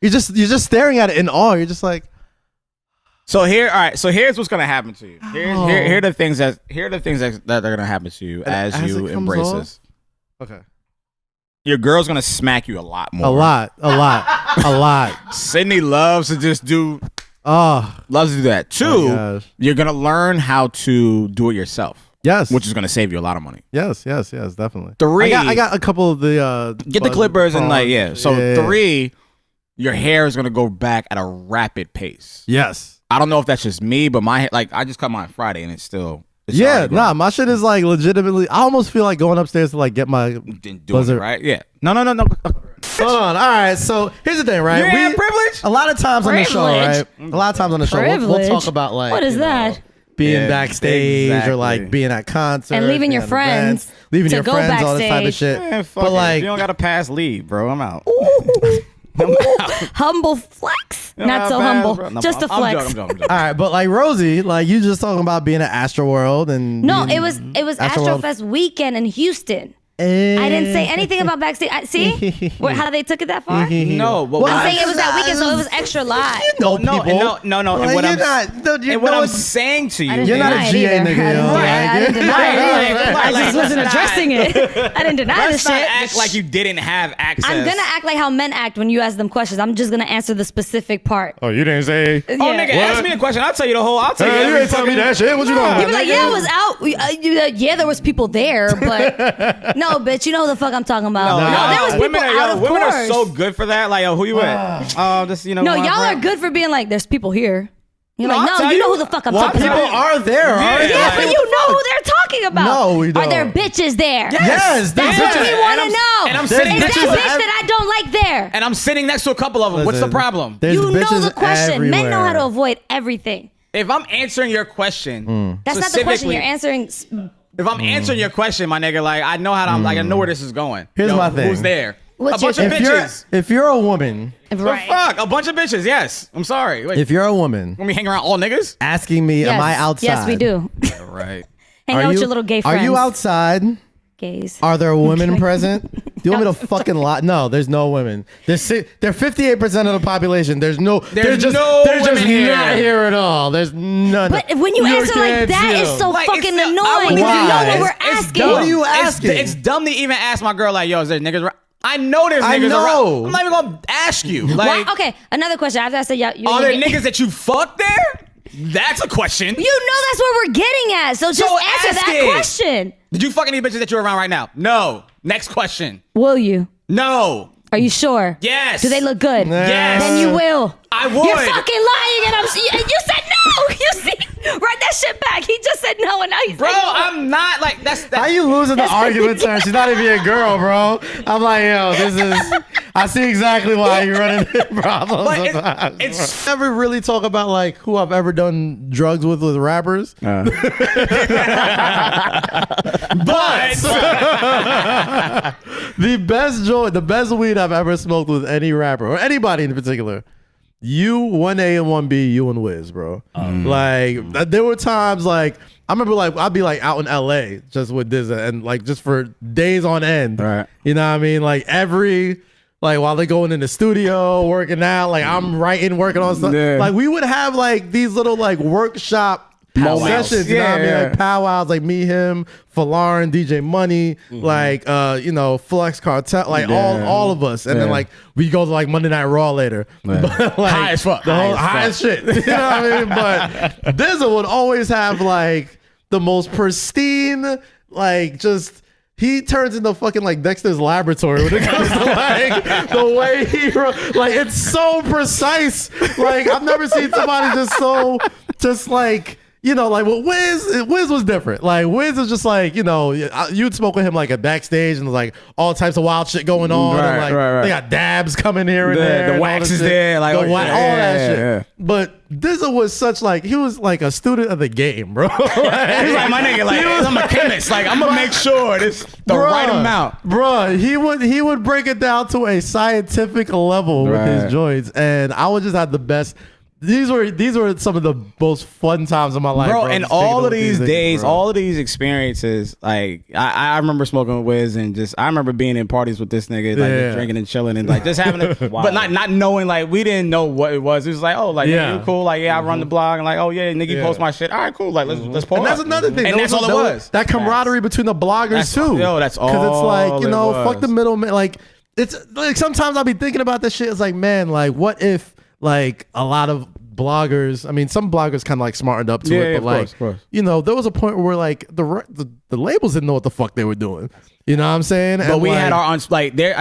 you're just staring at it in awe. You're just like, so here, all right. So here's what's gonna happen to you. Here are the things that are gonna happen to you as you embrace this. Okay. Your girl's gonna smack you a lot more. A lot. Sydney loves to just do. Loves to do that. 2, you're gonna learn how to do it yourself. Yes. Which is gonna save you a lot of money. Yes, definitely. 3, I got a couple of the get the clippers and like So 3, your hair is gonna go back at a rapid pace. Yes. I don't know if that's just me, but my hair, like I just cut mine Friday and it's still. My shit is like legitimately. I almost feel like going upstairs to like get my buzzer right. Yeah. No. Hold on. All right. So here's the thing, right? You have privilege. A lot of times on the show, right? A lot of times on the show, we'll talk about like what is that? Being backstage or like being at concerts and leaving your friends, leaving your friends, backstage. all this type of shit. Man, but like, you don't got to pass lead, bro. I'm out. Humble flex, not so humble, just a flex. I'm joking. All right, but like Rosy, like you just talking about being at Astroworld and no, it was Astrofest weekend in Houston. I didn't say anything about backstage. See how they took it that far? No, but I'm saying it was that weekend, so it was extra live. No. And what I'm saying to you, you're not a GA nigga. I didn't deny it. I just wasn't addressing it. I didn't deny this shit. Act like you didn't have access. I'm gonna act like how men act when you ask them questions. I'm just gonna answer the specific part. Oh, you didn't say. Yeah. Oh, nigga, ask me a question. I'll tell you the whole. I'll tell you. You ain't telling me that shit. What you talking about? You be like, yeah, I was out. Yeah, there was people there, but no, bitch, you know who the fuck I'm talking about. No, there was people out of women course. are so good for that. Like, yo, who you with? No, y'all are good for being like, there's people here. You're like, no, you know who the fuck I'm talking about. People are there. Yeah, but you know who they're talking about. No, we don't. Are there bitches there? Yes, that's what we want to know. And I'm is sitting that bitch that I don't like there? And I'm sitting next to a couple of them. What's the problem? You know the question. Men know how to avoid everything. If I'm answering your question, that's not the question you're answering. If I'm answering your question, my nigga, like I know how to, I know where this is going. Here's my thing. Who's there? What's a bunch of bitches. If you're a woman, right? Fuck, a bunch of bitches. Yes, I'm sorry. Wait, if you're a woman, want me hang around all niggas? Asking me, am I outside? Yes, we do. Yeah, right. Hang out with your little gay friends. Are you outside? Gays. Are there women present? Do you want me to fucking lie? No, there's no women. They're 58% of the population. There's just not here at all. There's none. But when you answer like that, it's so fucking annoying. Because you know what we're asking. What are you asking? It's dumb to even ask my girl like, yo, is there niggas? I know there's niggas around. I'm not even gonna ask you. Like, okay, another question. After I said, yeah, are there niggas that you fuck there? That's a question. You know that's where we're getting at. So just answer that question. Did you fuck any bitches that you're around right now? No. Next question. Will you? No. Are you sure? Yes. Do they look good? Yes. Then you will. I would. You're fucking lying, and you said no. You see, write that shit back. He just said no, and now he's bro. No. I'm not like that's. How you losing the argument turn? She's not even a girl, bro. I'm like, yo, this is. I see exactly why you're running into problems. It's never really talk about like who I've ever done drugs with rappers. But the best weed I've ever smoked with any rapper or anybody in particular. You 1A and 1B, you and Wiz, bro. Like there were times like I remember like I'd be like out in LA just with this and like just for days on end. Right. You know what I mean? Like while they're going in the studio, working out, like I'm writing, working on stuff. Yeah. Like we would have like these little like workshop sessions, you know what I mean? Like powwows, like me, him, Falarin, DJ Money, like Flex Cartel, like all of us. And then like we go to like Monday Night Raw later. But, like, high as fuck. High as shit. You know what I mean? But Dizzle would always have like the most pristine, like just he turns into fucking like Dexter's Laboratory when it comes to like the way he like it's so precise. Like I've never seen somebody just like you know, like with Wiz was different. Like Wiz is just like, you know, you'd smoke with him like at backstage and there's like all types of wild shit going on. Right, and like right. they got dabs coming here and there. The wax is there, like all yeah, that shit. yeah. But Dizza was such like, he was like a student of the game, bro. He's like, my nigga, like I'm a chemist. Like I'm gonna make sure it's the right amount. Bro, he would break it down to a scientific level with his joints, and I would just have the best. These were some of the most fun times of my life, bro. And all of these days, all of these experiences, like I remember smoking with Wiz, and just I remember being in parties with this nigga, like just drinking and chilling, and like just having it, but not knowing, like we didn't know what it was. It was like, oh, like you cool, like I run the blog, and like oh yeah, nigga post my shit. All right, cool, like let's pour. And that's another thing, and that's all it was. That camaraderie between the bloggers too. That's all. Because it's like, you know, fuck the middleman. Like it's like sometimes I'll be thinking about this shit. It's like, man, like what if like a lot of bloggers, I mean, some bloggers kind of like smartened up to it, but like, you know, there was a point where like the labels didn't know what the fuck they were doing. You know what I'm saying? But we had our I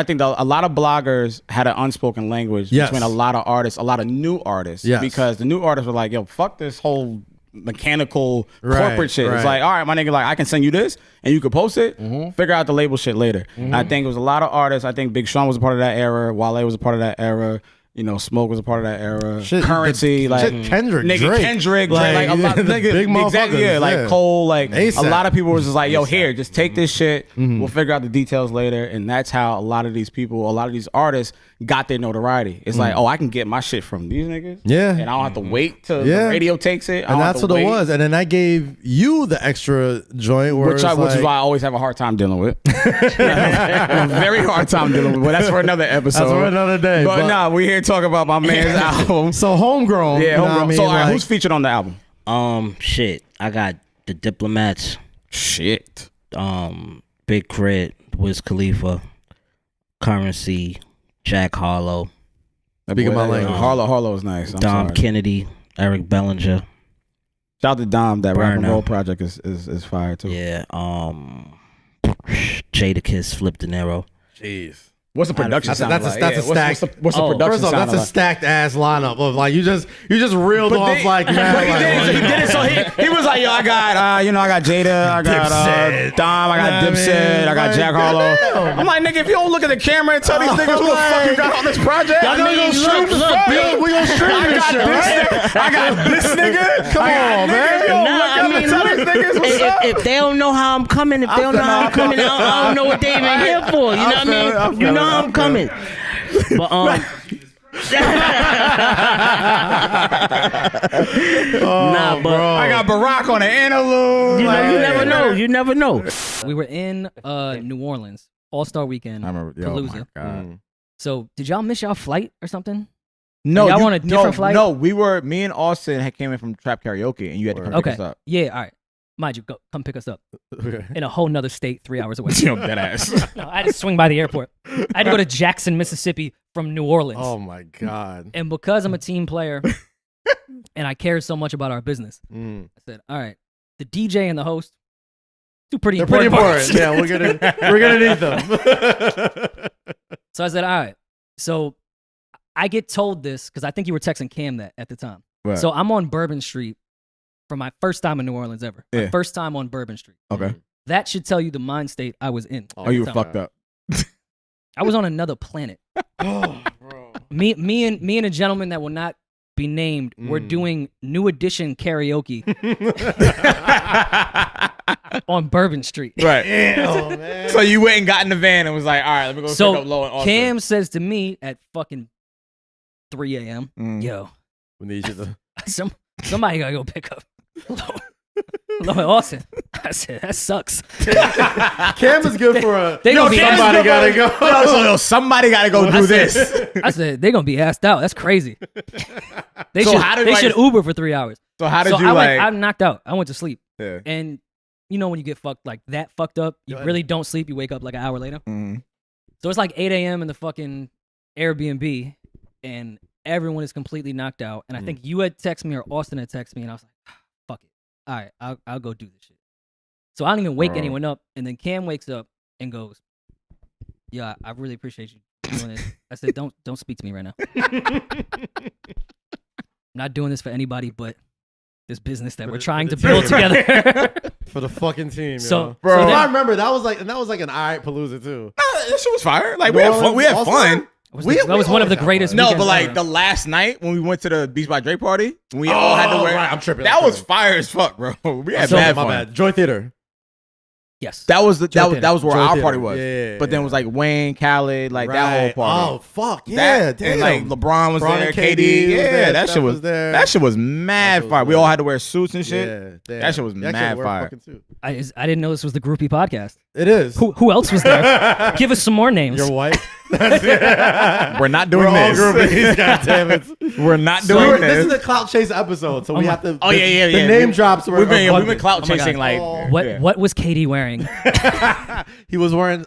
think a lot of bloggers had an unspoken language between a lot of artists, a lot of new artists, because the new artists were like, yo, fuck this whole mechanical corporate shit. It's like, all right, my nigga, like I can send you this and you can post it, figure out the label shit later. I think it was a lot of artists. I think Big Sean was a part of that era. Wale was a part of that era. You know, Smoke was a part of that era. Currency, like Kendrick, Kendrick, like a lot of niggas, big motherfuckers, like Cole, like A$AP. a lot of people was just like, yo, here, just take this shit. We'll figure out the details later, and that's how a lot of these people, a lot of these artists got their notoriety. It's like, oh, I can get my shit from these niggas, and I don't have to wait till the radio takes it. And that's what it was. And then I gave you the extra joint, where which is why I always have a hard time dealing with. A very hard time dealing with. But that's for another episode. That's for another day. But nah, we here talk about my man's album. So Homegrown. Yeah, Homegrown. I mean? So all right, who's featured on the album? Shit. I got the Diplomats. Shit. Big Crit, Wiz Khalifa, Currency, Jack Harlow. Speaking my language. Harlow is nice. Dom Kennedy, Eric Bellinger. Shout out to Dom. That Rock and Roll project is fire too. Yeah. Jadakiss, Flip De Niro. Jeez. What's the production sound that's like? That's a stacked. What's the production First off, sound that's a stacked ass lineup of like you just reeled off like man. He did it. So he was like, yo, I got I got Jada, I got Dom, I got Dipset, I got Jack Harlow. I'm like, nigga, if you don't look at the camera and tell these niggas who the fuck you got on this project, I mean, we gonna stream this shit, right? I got this nigga. Come on, man. If they don't know how I'm coming, I don't know what they even here for. You know what I mean? You know how I'm coming. But nah, but I got Barack on the interlude. You never know. We were in New Orleans, All-Star Weekend. I remember. Palooza. Oh my God. So did y'all miss y'all flight or something? No, y'all on a different flight? No, me and Austin came in from Trap Karaoke, and you had to come pick us up. Yeah, all right. Mind you, come pick us up. In a whole nother state, 3 hours away. That ass. No, I had to swing by the airport. I had to go to Jackson, Mississippi from New Orleans. Oh my God. And because I'm a team player and I care so much about our business, I said, all right, the DJ and the host, they're pretty important. Yeah, we're gonna need them. So I said, all right. So I get told this because I think you were texting Cam that at the time. Right. So I'm on Bourbon Street for my first time in New Orleans ever. My first time on Bourbon Street. Okay. That should tell you the mind state I was in. Oh, you were fucked up. I was on another planet. Oh, bro. Me and a gentleman that will not be named were doing New Edition karaoke on Bourbon Street. Right. Oh, man. So you went and got in the van and was like, all right, let me go pick up Low and Austin. Cam says to me at fucking 3 a.m., yo, We need you to. somebody gotta go pick up Low and Austin. I said, that sucks. Cam is good for a. Somebody gotta go. Somebody gotta go do this. I said, they're gonna be asked out. That's crazy. They So should Uber for 3 hours. So how did I knocked out. I went to sleep. Yeah. And you know when you get fucked up, you really don't sleep. You wake up like an hour later. So it's like 8 a.m. in the fucking Airbnb, and everyone is completely knocked out. And I think you had texted me or Austin had texted me, and I was like, fuck it. All right, I'll go do this shit. So I don't even wake anyone up. And then Cam wakes up and goes, yeah, I really appreciate you doing this. I said, don't speak to me right now. I'm not doing this for anybody but this business that we're trying to build together. For the fucking team, So, yo. bro, So I remember that was like an alright palooza too. That shit was fire. Like we had fun. We had fun. That was one of the greatest. No, but weekends like ever. the last night when we went to the Beach by Dre party, we all had to wear. Right, I'm tripping. That was fire as fuck, bro. We had bad my fun. bad. Joy Theater. Yes, That was the Joy that was where Joy our Theater. party was. Yeah, But then it was like Wayne, Khaled, like that whole party. Oh fuck yeah, That, and like LeBron was LeBron there, and KD. KD was Yeah, there, that Steph shit was was there. that shit was mad was fire. We lit. all had to wear suits and shit. Yeah, That shit was mad fire. I didn't know this was the groupie podcast. It is. Who else was there? Give us some more names. You're white. We're not doing We're all this. groupies, God damn it. We're not So doing this is this. the clout chase episode, so we have to. Oh yeah. The name drops were We've been abundant. clout Oh my chasing God. like What was Katie wearing? He was wearing,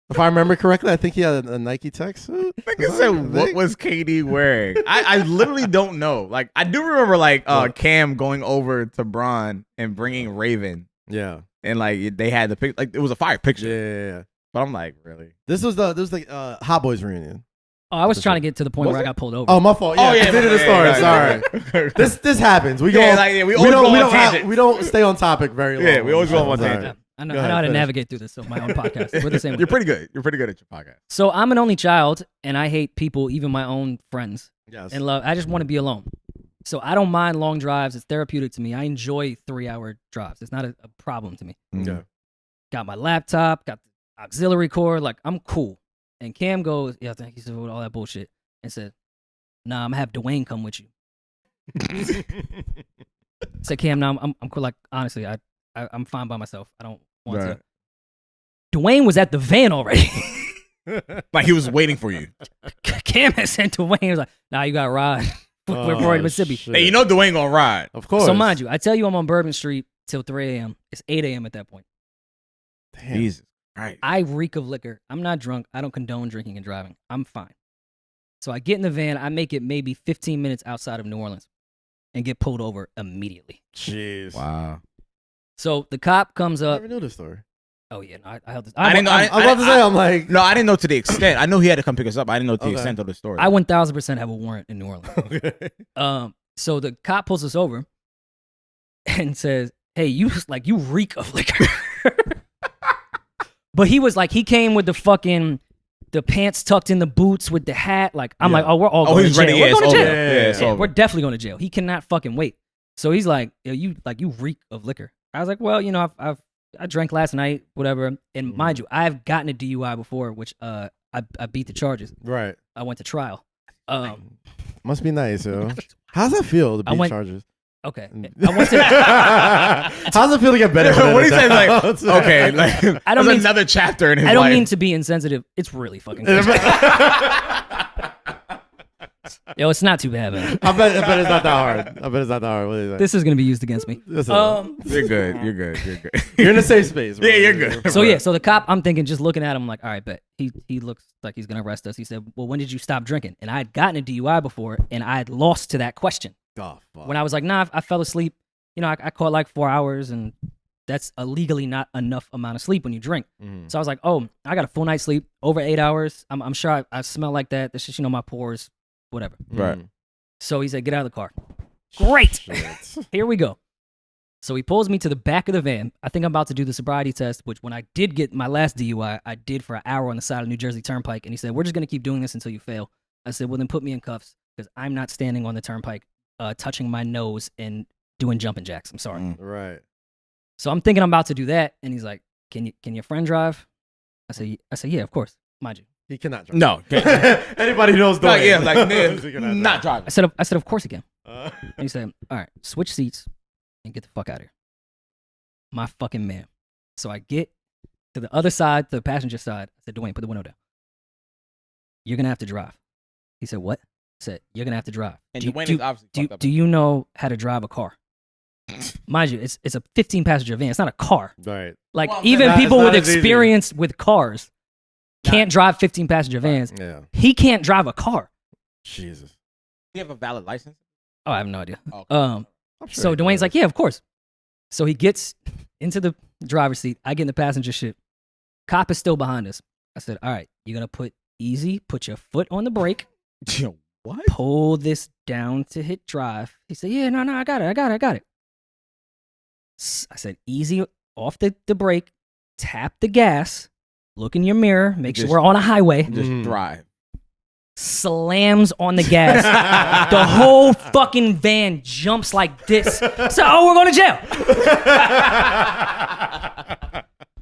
if I remember correctly, I think he had a Nike Tech suit. Nigga said, what was KD wearing? I literally don't know. Like, I do remember, like, Cam going over to Bron and bringing Raven. Yeah. And, like, they had the pic. Like, it was a fire picture. Yeah. But I'm like, really? This was the Hot Boys reunion. Oh, I was trying to get to the point Was where I it? got pulled over. Oh, my fault. Yeah, continue the story. Sorry. This happens. We go. Yeah, like, yeah, we always go on tangents. We don't stay on topic very long. Yeah, we always go on Sorry. tangent. I know Go ahead, how to finish. navigate through this. So my own podcast. We're the same. You're pretty good. You're pretty good at your podcast. So I'm an only child, and I hate people, even my own friends. Yes. And love. I just want to be alone. So I don't mind long drives. It's therapeutic to me. I enjoy 3-hour drives. It's not a problem to me. Okay. Got my laptop. Got the auxiliary cord. Like, I'm cool. And Cam goes, yeah, thank you for all that bullshit. And said, nah, I'm gonna have Dwayne come with you. Said, Cam, nah, I'm cool. Like, honestly, I'm fine by myself. I don't want to. Dwayne was at the van already. Like, he was waiting for you. Cam had sent Dwayne. He was like, nah, you got to ride. We're Rory to Mississippi. shit. Hey, you know Dwayne gonna ride. Of course. So mind you, I tell you I'm on Bourbon Street till 3 a.m. It's 8 a.m. at that point. Damn. Jesus. Right. I reek of liquor. I'm not drunk. I don't condone drinking and driving. I'm fine. So I get in the van. I make it maybe 15 minutes outside of New Orleans and get pulled over immediately. Jeez. Wow. So the cop comes I up. never knew this story. Oh, yeah. No, I held this. I didn't know. I was about to say, I'm like, No, I didn't know to the extent. I know he had to come pick us up. I didn't know to the Okay. extent of the story. I 1000% have a warrant in New Orleans. okay. So the cop pulls us over and says, hey, you reek of liquor. But he was like, he came with the pants tucked in the boots with the hat. Like, I'm like, oh, we're all going to he's jail. ready. We're Yeah, going it's to over. jail. Yeah, it's over. We're definitely going to jail. He cannot fucking wait. So he's like, you reek of liquor. I was like, well, you know, I drank last night, whatever. And mind you, I've gotten a DUI before, which I beat the charges. Right. I went to trial. Must be nice, yo. How's that feel to beat charges? Okay. I went to How's it feel to get better? What he said, like, okay, like, I don't there's mean another chapter in his I don't life. mean to be insensitive. It's really fucking good. Yo, it's not too bad, man. I bet it's not that hard. I bet it's not that hard. What do you think? This is gonna be used against me. You're good. You're good. You're good. You're in a safe space. Bro. Yeah, you're good. So yeah, so the cop, I'm thinking, just looking at him, I'm like, all right, bet he looks like he's gonna arrest us. He said, well, when did you stop drinking? And I had gotten a DUI before, and I had lost to that question. Oh, fuck. When I was like, nah, I fell asleep. You know, I caught like 4 hours, and that's a legally not enough amount of sleep when you drink. So I was like, oh, I got a full night's sleep, over 8 hours. I'm sure I smell like that. That's just, you know, my pores, whatever. Right. So he said, get out of the car. Great. Here we go. So he pulls me to the back of the van. I think I'm about to do the sobriety test, which when I did get my last DUI, I did for an hour on the side of New Jersey Turnpike. And he said, we're just going to keep doing this until you fail. I said, well, then put me in cuffs because I'm not standing on the turnpike, touching my nose and doing jumping jacks. I'm sorry. Right. So I'm thinking I'm about to do that. And he's like, can your friend drive? I said, yeah, of course. Mind you. He cannot drive. No. Anybody knows the Like, way. yeah, like, He cannot not driving. I said, of course he can. And he said, all right, switch seats and get the fuck out of here. My fucking man. So I get to the other side, the passenger side. I said, Dwayne, put the window down. You're going to have to drive. He said, what? I said, you're going to have to drive. And Dwayne is obviously fucked up. Do you know how to drive a car? Mind you, it's a 15-passenger van. It's not a car. Right. Like, Well, even it's people not with as easy. experience with cars can't drive 15-passenger vans. Yeah. He can't drive a car. Jesus. Do you have a valid license? Oh, I have no idea. Okay. I'm sure So he Dwayne's does. like, yeah, of course. So he gets into the driver's seat. I get in the passenger shit. Cop is still behind us. I said, all right, you're going to put easy, put your foot on the brake. What? Pull this down to hit drive. He said, yeah, no, I got it. I said, easy off the brake, tap the gas, look in your mirror, make sure we're on a highway. Just drive. Slams on the gas. The whole fucking van jumps like this. So, we're going to jail.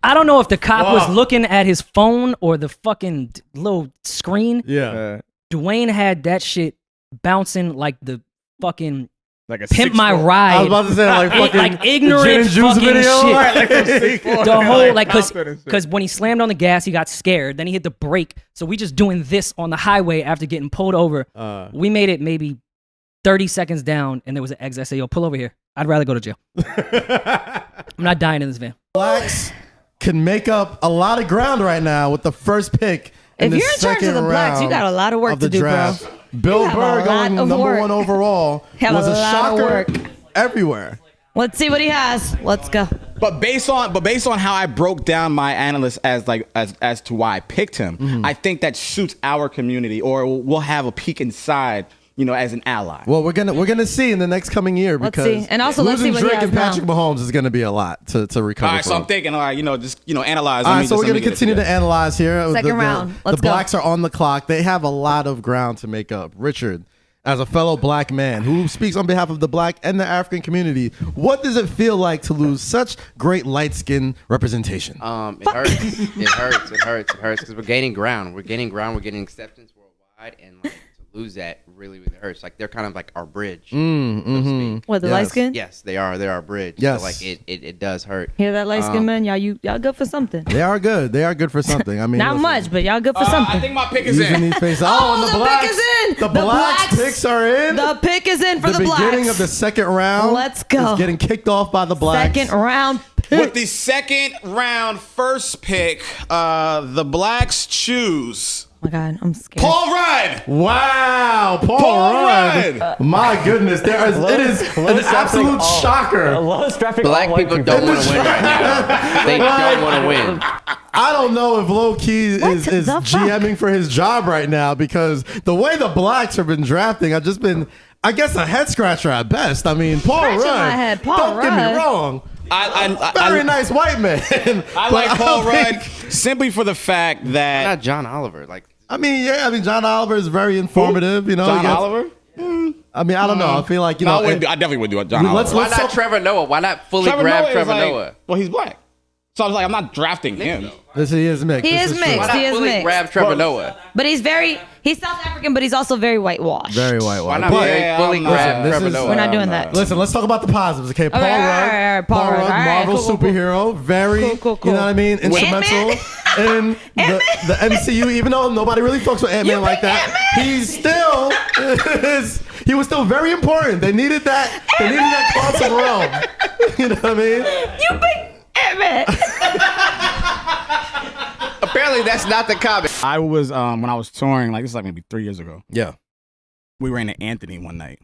I don't know if the cop was looking at his phone or the fucking little screen. Yeah. Dwayne had that shit bouncing like the fucking like a Pimp My Ride. I was about to say like fucking like ignorant fucking video. shit. Right, like the whole like because when he slammed on the gas, he got scared. Then he hit the brake. So we just doing this on the highway after getting pulled over. We made it maybe 30 seconds down, and there was an exit. I said, "Yo, pull over here. I'd rather go to jail. I'm not dying in this van." Blacks can make up a lot of ground right now with the first pick. If you're in charge of the Blacks, you got a lot of work to do, draft. bro. Bill Burr going number one overall was a shocker everywhere. Let's see what he has. Let's go. But based on how I broke down my analyst as to why I picked him, I think that suits our community, or we'll have a peek inside, as an ally. Well, we're gonna see in the next coming year because let's see. And also let's see losing what Drake he and has Patrick now. Mahomes is gonna be a lot to recover. All right, so from. I'm thinking, analyze. All right, so we're gonna continue to analyze here. Second round. Let's the go. Blacks are on the clock. They have a lot of ground to make up. Richard, as a fellow Black man who speaks on behalf of the Black and the African community, what does it feel like to lose such great light skin representation? It hurts. It hurts because we're gaining ground. We're getting acceptance worldwide, and like, to lose that really hurts. Like they're kind of like our bridge. What, the light skin? Yes, they are. They're our bridge. Yes. So like it does hurt. Hear that, light skin man? Y'all good for something. They are good. They are good for something. I mean, Not much, but y'all good for something. I think my pick is using in. these faces. Oh, and the Blacks, pick is in. The Blacks picks are in. The pick is in for the Blacks. beginning of the second round. Let's go. Is getting kicked off by the Blacks. Second round pick. With the second round first pick, the Blacks choose Oh my God, I'm scared. Paul Rudd. Wow, Paul Rudd. My goodness, it is an absolute shocker. Lowest drafting Black people don't want to win right now. They don't want to win. I don't know if Lowkey is GMing for his job right now, because the way the Blacks have been drafting, I've just been, I guess, a head scratcher at best. I mean, Paul Scratching Rudd. my head. Paul Don't get me Rudd. wrong. Very nice white man. I like Paul Rudd simply for the fact that Not John Oliver. Like I mean, John Oliver is very informative. John Oliver. I mean, I don't know. I feel like No, I definitely would do John Oliver. why not Trevor Noah? Why not fully grab Trevor Noah? Well, he's black, so I was like, I'm not drafting him. He is mixed. He is mixed. Why not He is fully mixed. grab Trevor Noah? But he's South African, but he's also very whitewashed. Very Why white. not fully grab this Trevor is- Noah? We're not doing that. Listen, let's talk about the positives, okay? Paul all Rudd, right, Paul Rudd. All right, Marvel cool, cool, cool. superhero, very, Cool. you know what I mean, instrumental in the MCU. Even though nobody really fucks with Ant-Man like that, he was still very important. They needed that. They needed that quantum realm. You know what I mean? You big Ant-Man. Apparently, that's not the comic. I was when I was touring, like this is like maybe 3 years ago. Yeah. We ran to Anthony one night.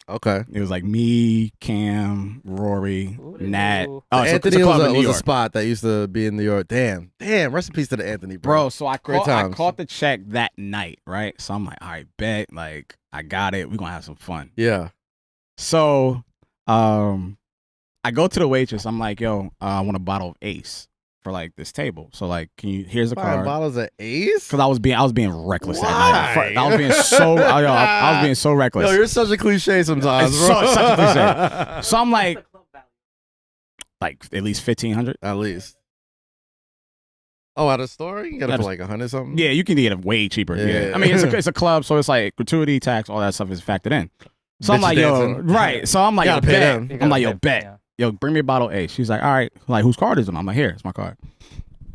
Okay. It was like me, Cam, Rory, Nat. Oh, Anthony club in was New a York. spot that used to be in New York. Damn. Rest in peace to the Anthony, Bro, so I Great times. caught the check that night, right? So I'm like, all right, bet, like I got it. We're gonna have some fun. Yeah. So I go to the waitress. I'm like, yo, I want a bottle of Ace for like this table. So like, here's a card. Bottles of Ace? Because I was being reckless that Why? night. I was being so I was being so reckless. Yo, you're such a cliche sometimes, It's bro. such a cliche. So I'm like at least 1,500. At least. Oh, at a store? You get it for like 100 something? Yeah, you can get it way cheaper. Yeah. Yeah. I mean, it's a club, so it's like gratuity, tax, all that stuff is factored in. So I'm Bitches like, yo, dancing. right. So I'm like, yo, Gotta pay bet. them. I'm like, yo, bet. Yo, bring me a bottle of Ace. She's like, all right. Like, whose card is it? I'm like, here, it's my card.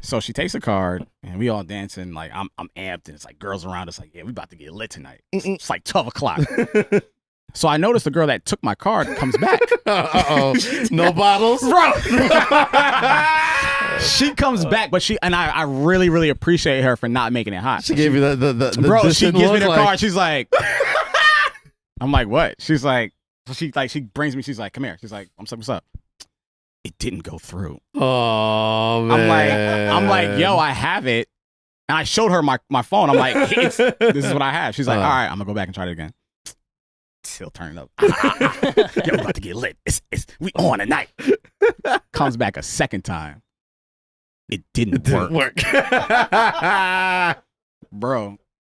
So she takes a card, and we all dancing. Like, I'm amped, and it's like girls around us. Like, yeah, we about to get lit tonight. It's like 12 o'clock. So I noticed the girl that took my card comes back. Uh-oh. No bottles? Bro. She comes back, but I really, really appreciate her for not making it hot. She gave you the bro, she distant gives me look the like- card. She's like, I'm like, what? She's like, she brings me. She's like, come here. She's like, what's up? It didn't go through. Oh, man. I'm like, yo, I have it. And I showed her my phone. I'm like, this is what I have. She's like, all right, I'm gonna go back and try it again. Still turning up. Yo, we're about to get lit. We on tonight. Comes back a second time. It didn't work. Bro,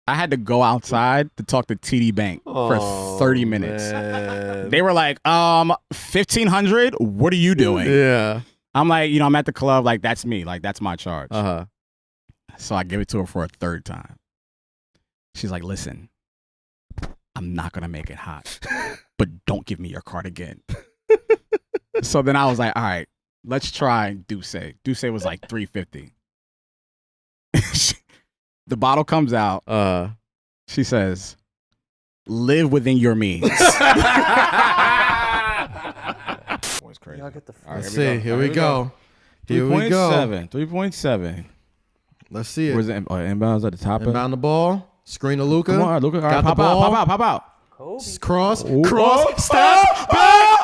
I had to go outside to talk to TD Bank for 30 minutes. Man. They were like, 1,500? What are you doing? Yeah. I'm like, I'm at the club. Like, that's me. Like, that's my charge. Uh-huh. So I give it to her for a third time. She's like, listen, I'm not going to make it hot, but don't give me your card again. So then I was like, all right, let's try Douce. Douce was like $350. The bottle comes out. She says, live within your means. Boy's crazy. Let's see. Here we go. 3.7. Let's see it. Where's the inbounds at the top? Inbound the ball. Screen to Luka. Come on, Luka. All right, Got pop the ball. out. Cross. Ooh. Cross. Stop. Ball.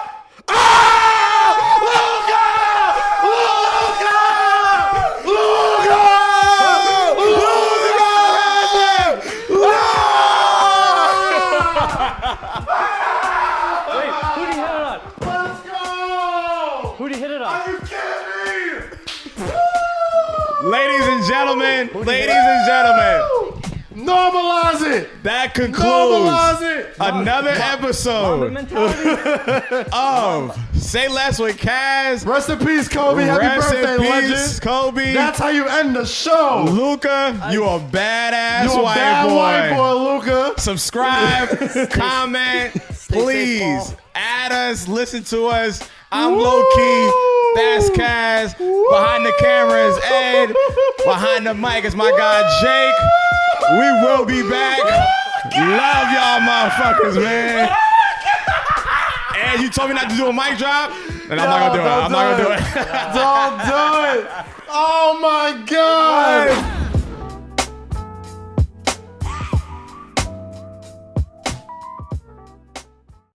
Ladies and gentlemen, Normalize it. that concludes Normalize it. another episode of Say Less with Kaz. Rest in peace, Kobe. Happy Rest birthday, in peace, legend. Kobe. That's how you end the show. Luka, you a badass You a white bad boy. white boy, Luka. Subscribe, comment, please add us, listen to us. I'm Lowkey, that's Kaz. Behind the camera is Ed. Behind the mic is my guy Jake. We will be back. Love y'all motherfuckers, man. Ed, you told me not to do a mic drop? Then I'm not gonna do it. Don't do it. Oh my God.